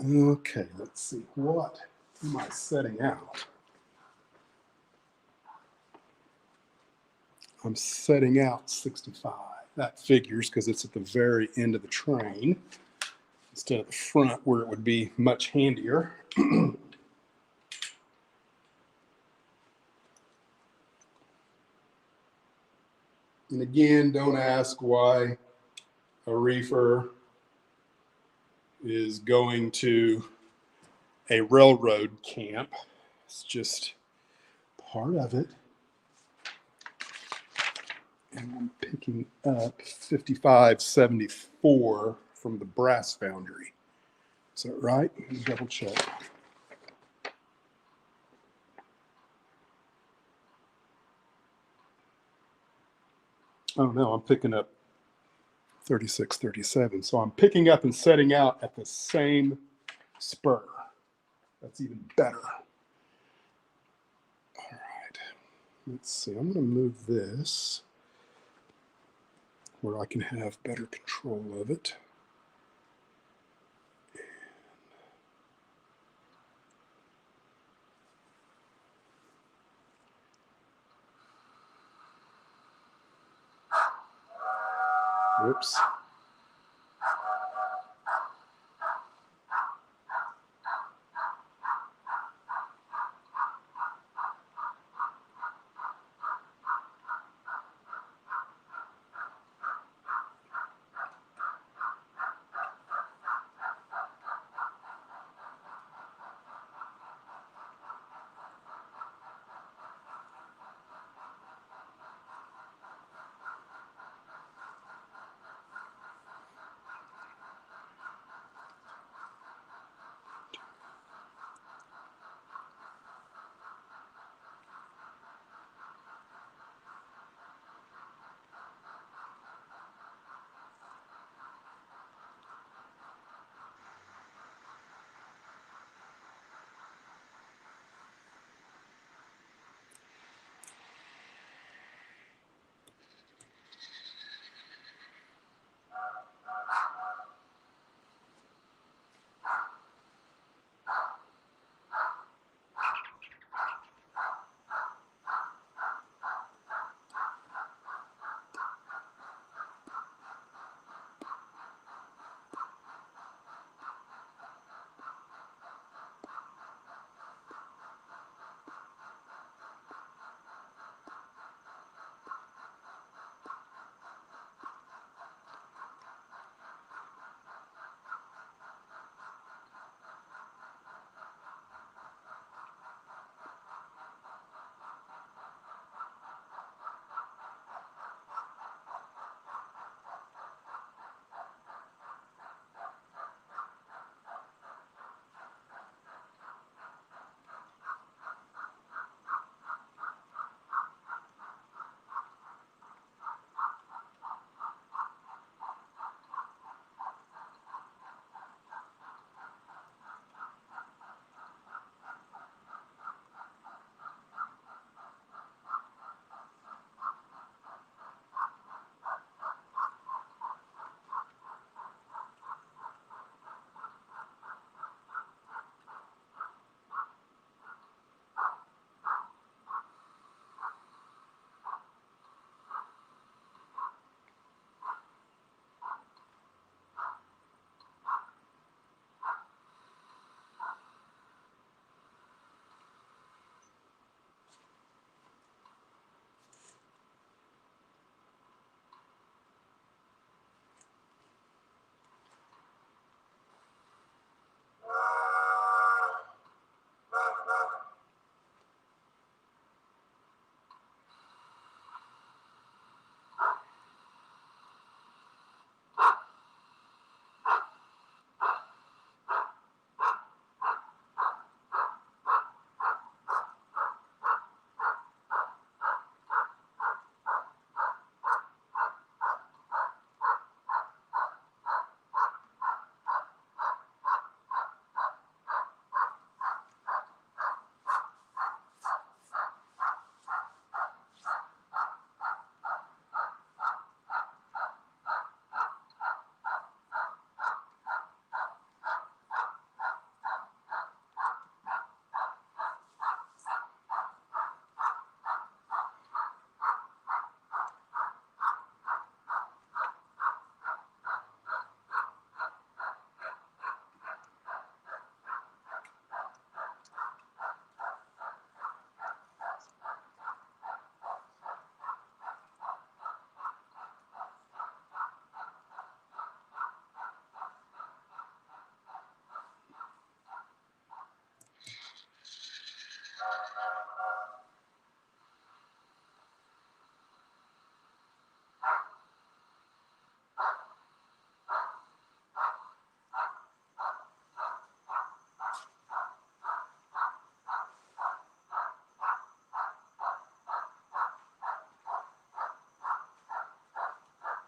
Okay, let's see. What am I setting out? I'm setting out 65. That figures because it's at the very end of the train instead of the front where it would be much handier. And again, don't ask why a reefer is going to a railroad camp. It's just part of it. And I'm picking up 5574 from the brass foundry. Is that right? Let me double check. Oh no, I'm picking up 3637. So I'm picking up and setting out at the same spur. That's even better. All right. Let's see. I'm going to move this where I can have better control of it. Whoops.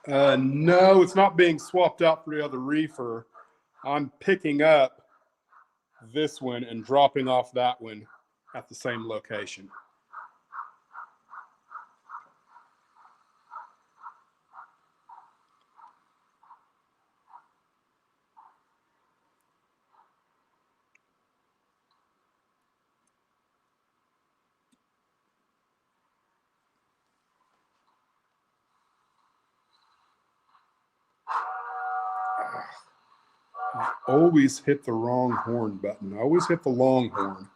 No, it's not being swapped out for the other reefer. I'm picking up this one and dropping off that one at the same location. I always hit the wrong horn button. I always hit the long horn.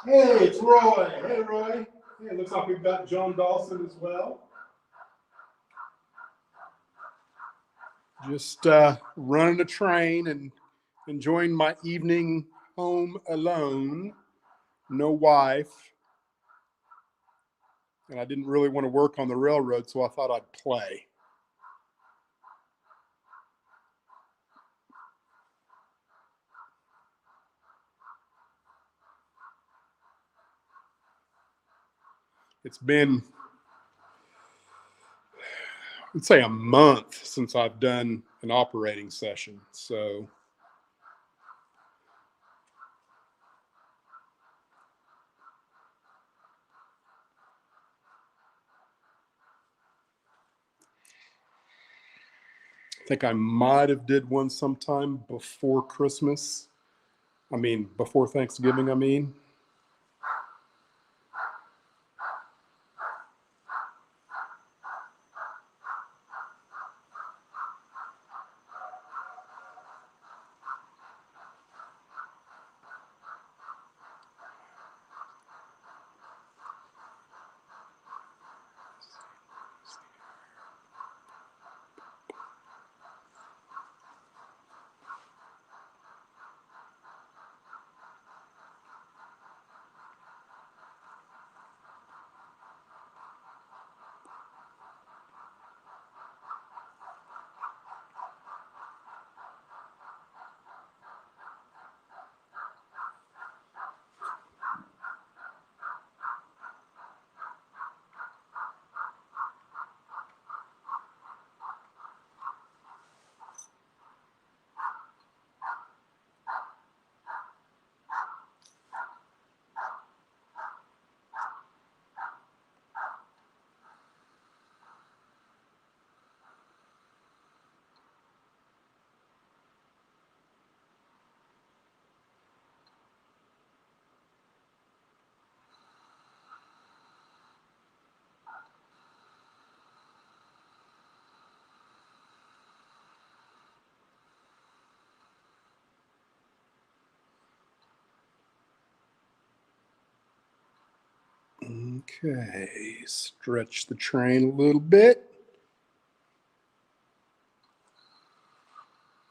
Hey, it's Roy. Hey, Roy. Hey, it looks like we've got John Dawson as well. Just running a train and enjoying my evening home alone. No wife. And I didn't really want to work on the railroad, so I thought I'd play. It's been, let's say, a month since I've done an operating session. So I think I might have did one sometime before Christmas. Before Thanksgiving, Okay, stretch the train a little bit.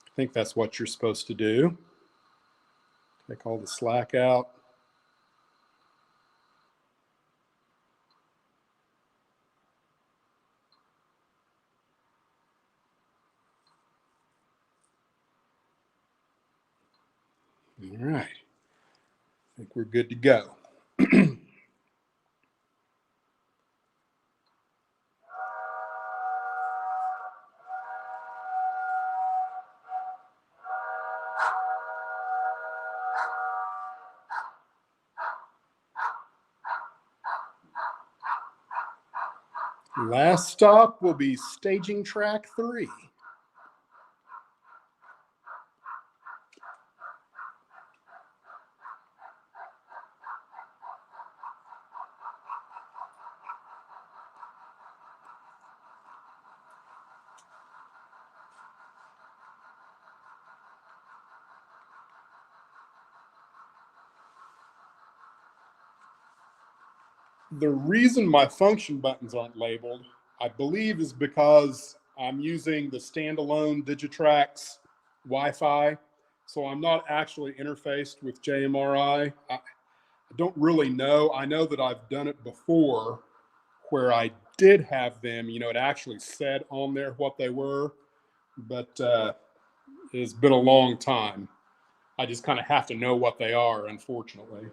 I think that's what you're supposed to do. Take all the slack out. All right. I think we're good to go. Last stop will be staging track 3. The reason my function buttons aren't labeled, I believe, is because I'm using the standalone Digitrax Wi-Fi, so I'm not actually interfaced with JMRI. I don't really know. I know that I've done it before where I did have them, it actually said on there what they were, but it's been a long time. I just kind of have to know what they are, unfortunately.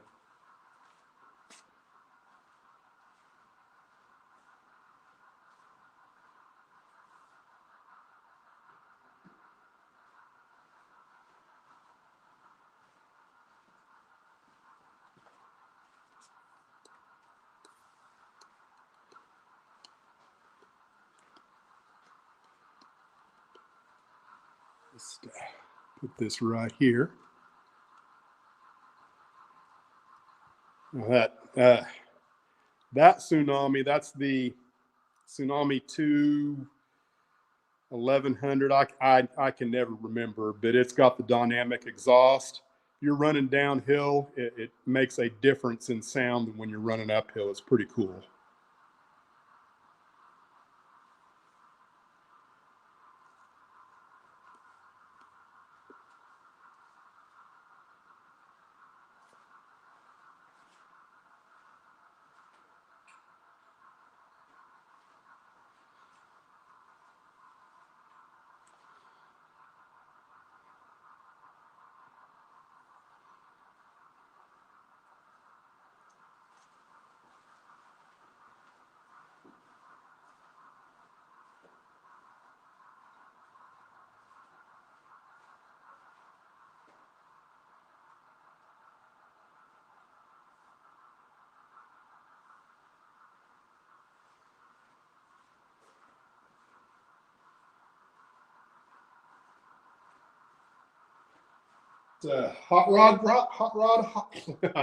Just put this right here. That tsunami, that's the Tsunami 2 1100. I can never remember, but it's got the dynamic exhaust. If you're running downhill, it makes a difference in sound than when you're running uphill. It's pretty cool. I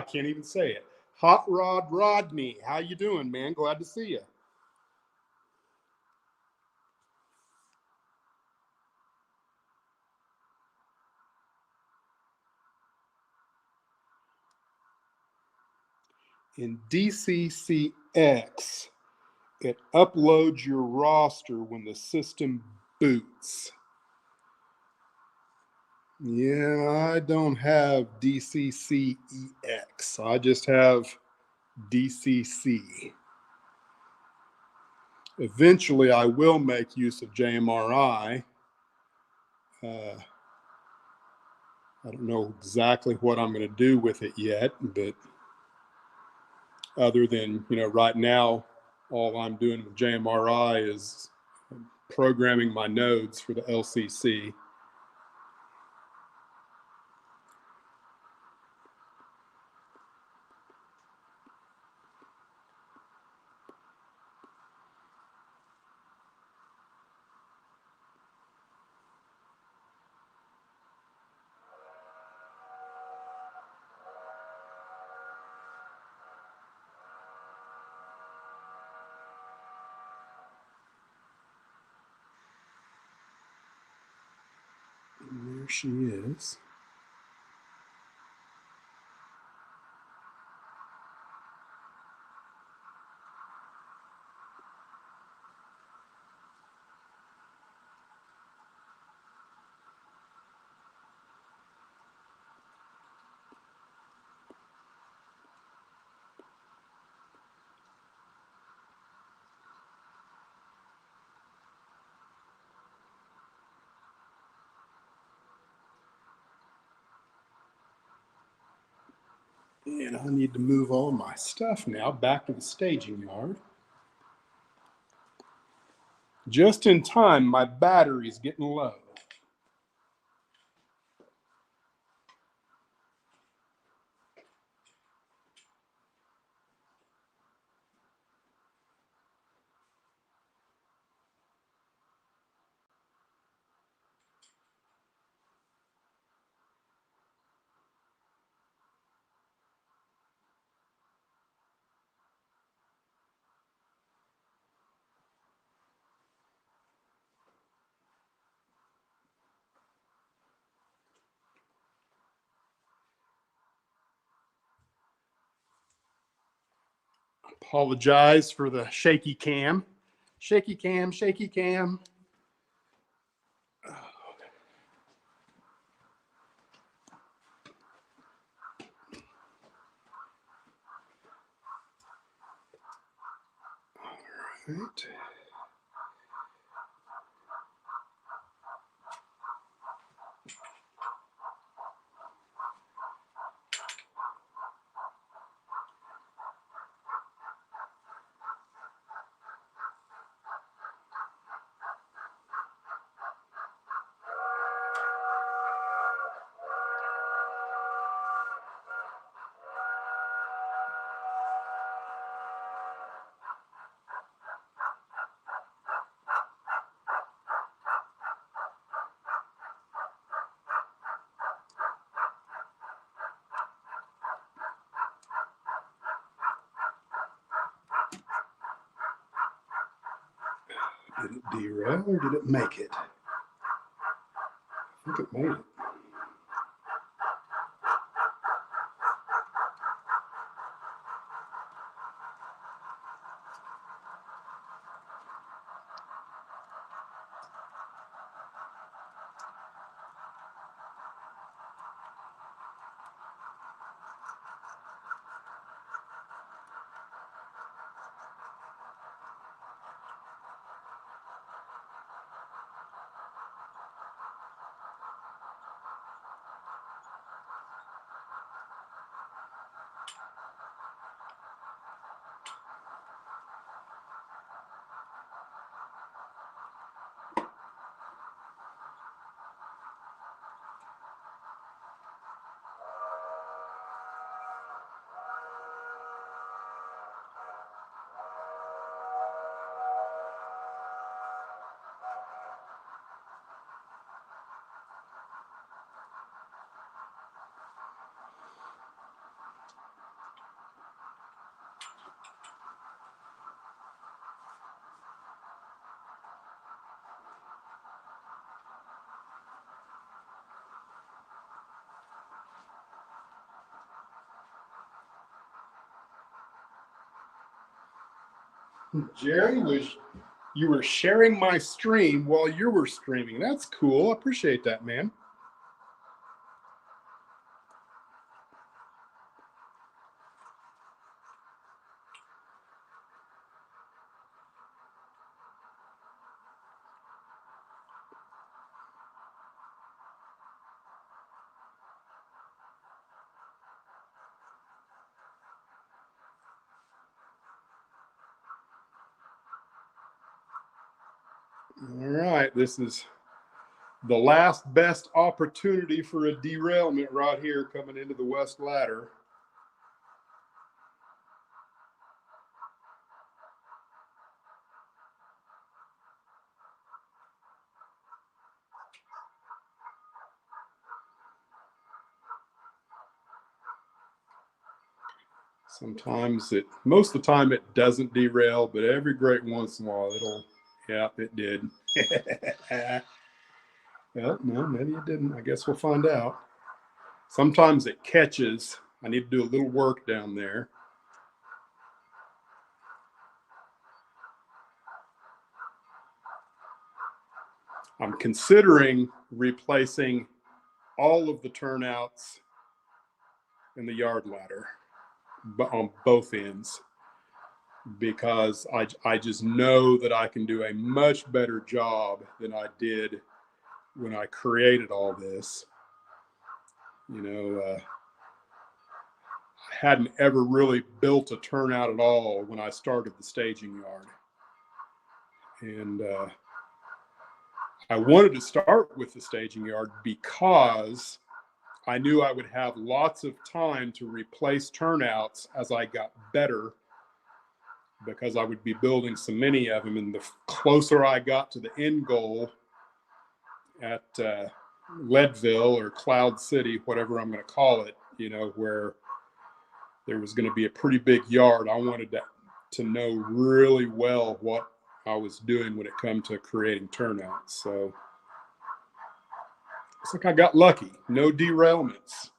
can't even say it. Hot Rod Rodney, how you doing, man? Glad to see you. In DCCX, it uploads your roster when the system boots. Yeah, I don't have DCCEX. I just have DCC. Eventually, I will make use of JMRI. I don't know exactly what I'm going to do with it yet, but other than, right now, all I'm doing with JMRI is programming my nodes for the LCC. And there she is. And I need to move all my stuff now back to the staging yard. Just in time, my battery's getting low. Apologize for the shaky cam. Shaky cam, shaky cam. All right. Did it derail or did it make it? I think it made it. Jerry, you were sharing my stream while you were streaming. That's cool. I appreciate that, man. All right, this is the last best opportunity for a derailment right here coming into the west ladder. Most of the time it doesn't derail, but every great once in a while it did. Well, no, maybe it didn't. I guess we'll find out. Sometimes it catches. I need to do a little work down there. I'm considering replacing all of the turnouts in the yard ladder on both ends, because I just know that I can do a much better job than I did when I created all this. I hadn't ever really built a turnout at all when I started the staging yard. And I wanted to start with the staging yard because I knew I would have lots of time to replace turnouts as I got better, because I would be building so many of them. And the closer I got to the end goal at Leadville or Cloud City, whatever I'm going to call it, where there was going to be a pretty big yard, I wanted to know really well what I was doing when it come to creating turnouts. So it's like I got lucky. No derailments.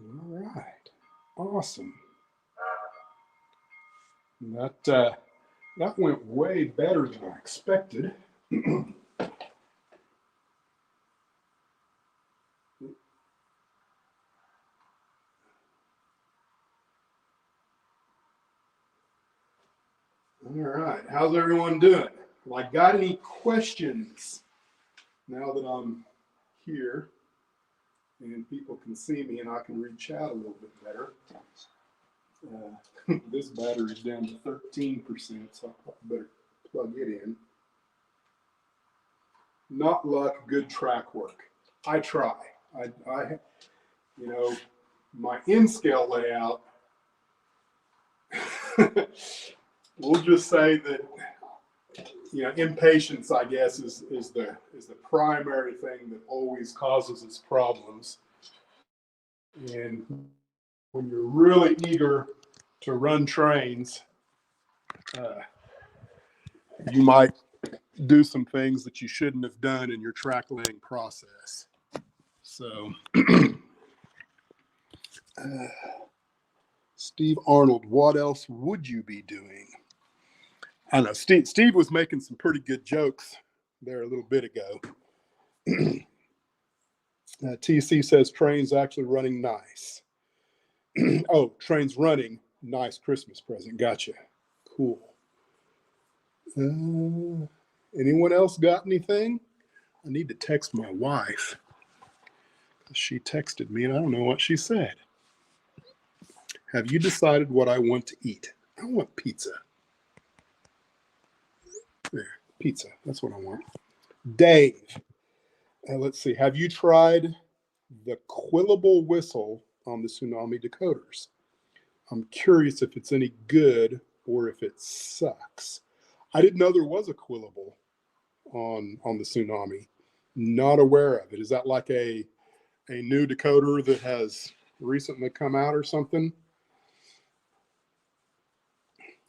All right. Awesome. That went way better than I expected. All right, how's everyone doing? Well, I got any questions now that I'm here and people can see me and I can read chat a little bit better? This battery's down to 13%, so I better plug it in. Not luck, good track work. I try. I my N-scale layout, we'll just say that, impatience, I guess, is the primary thing that always causes us problems. And when you're really eager to run trains, you might do some things that you shouldn't have done in your track laying process. So, Steve Arnold, what else would you be doing? I don't know. Steve was making some pretty good jokes there a little bit ago. TC says train's actually running nice. Oh, train's running nice Christmas present. Gotcha. Cool. Anyone else got anything? I need to text my wife. She texted me and I don't know what she said. Have you decided what I want to eat? I want pizza. There, pizza. That's what I want. Dave, let's see. Have you tried the quillable whistle on the Tsunami decoders? I'm curious if it's any good or if it sucks. I didn't know there was a quillable on the Tsunami. Not aware of it. Is that like a new decoder that has recently come out or something?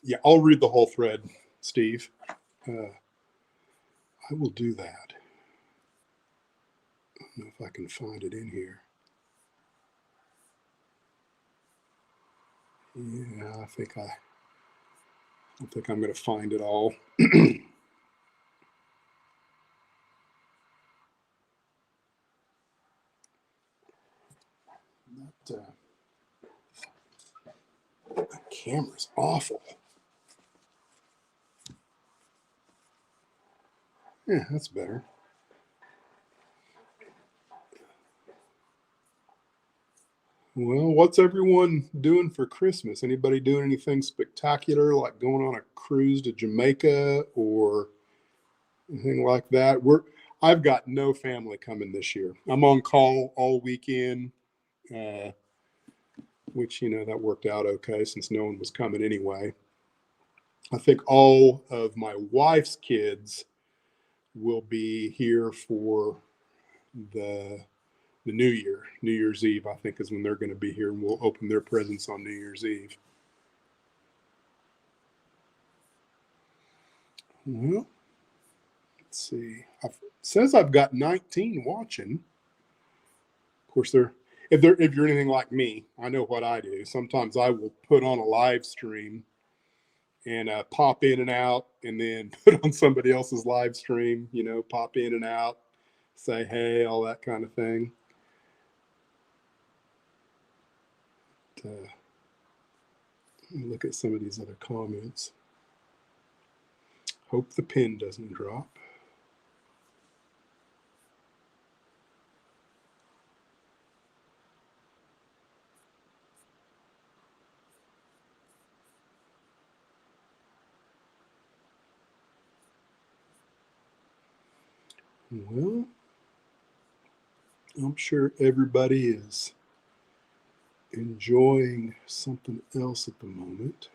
Yeah, I'll read the whole thread, Steve. I will do that. I don't know if I can find it in here. Yeah, I don't think I'm going to find it all. That camera's awful. Yeah, that's better. Well, what's everyone doing for Christmas? Anybody doing anything spectacular, like going on a cruise to Jamaica or anything like that? I've got no family coming this year. I'm on call all weekend, uh, which that worked out okay since no one was coming anyway. I think all of my wife's kids will be here for the New Year. New Year's Eve, I think, is when they're going to be here, and we'll open their presents on New Year's Eve. Well, let's see. It says I've got 19 watching. Of course, if you're anything like me, I know what I do. Sometimes I will put on a live stream and pop in and out, and then put on somebody else's live stream. Pop in and out, say hey, all that kind of thing. Look at some of these other comments. Hope the pin doesn't drop. Well, I'm sure everybody is enjoying something else at the moment.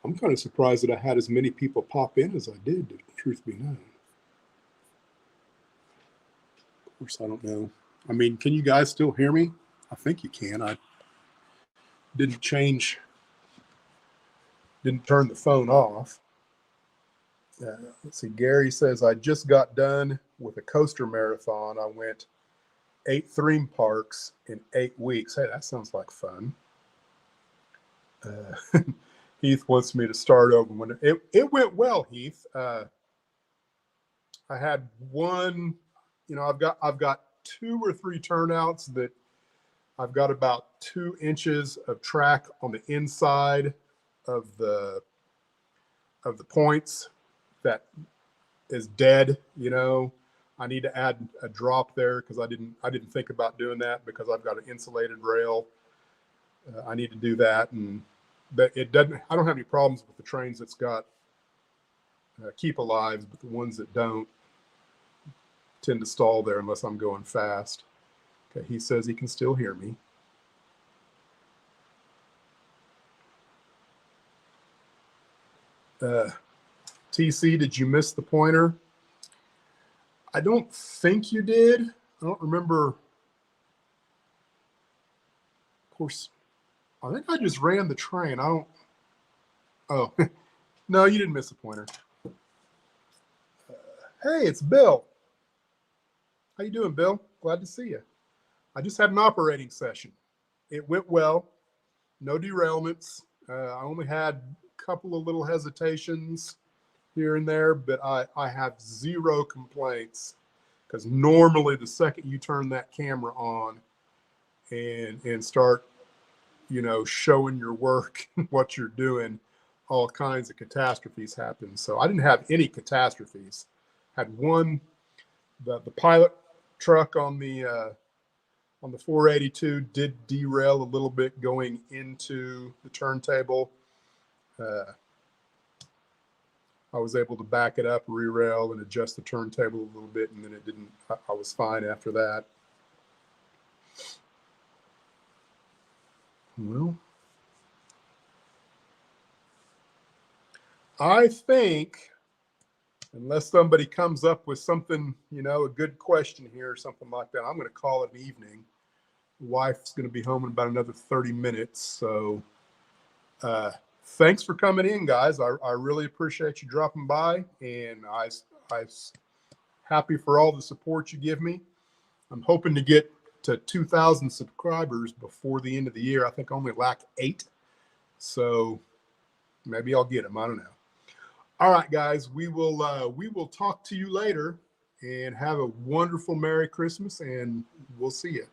I'm kind of surprised that I had as many people pop in as I did, if truth be known. Of course, I don't know. I mean, can you guys still hear me? I think you can. I didn't turn the phone off. Let's see. Gary says, I just got done with a coaster marathon. I went 8 theme parks in 8 weeks. Hey, that sounds like fun. Heath wants me to start over. When it went well, Heath. I had one, I've got 2 or 3 turnouts that I've got about 2 inches of track on the inside of the points that is dead. I need to add a drop there because I didn't think about doing that because I've got an insulated rail. I need to do that, but I don't have any problems with the trains that's got keep alive, but the ones that don't tend to stall there unless I'm going fast. Okay, he says he can still hear me. TC, did you miss the pointer? I don't think you did. I don't remember. Of course, I think I just ran the train. Oh, no, you didn't miss the pointer. Hey, it's Bill. How you doing, Bill? Glad to see you. I just had an operating session. It went well. No derailments. I only had a couple of little hesitations here and there, but I have 0 complaints because normally the second you turn that camera on and start, showing your work, what you're doing, all kinds of catastrophes happen. So I didn't have any catastrophes. Had one, the pilot truck on the 482 did derail a little bit going into the turntable. I was able to back it up, re-rail, and adjust the turntable a little bit, and then it didn't. I was fine after that. Well, I think, unless somebody comes up with something, a good question here or something like that, I'm going to call it an evening. The wife's going to be home in about another 30 minutes, so thanks for coming in, guys. I really appreciate you dropping by, and I'm happy for all the support you give me. I'm hoping to get to 2,000 subscribers before the end of the year. I think I only lack 8, so maybe I'll get them. I don't know. All right, guys, we will talk to you later, and have a wonderful Merry Christmas, and we'll see you.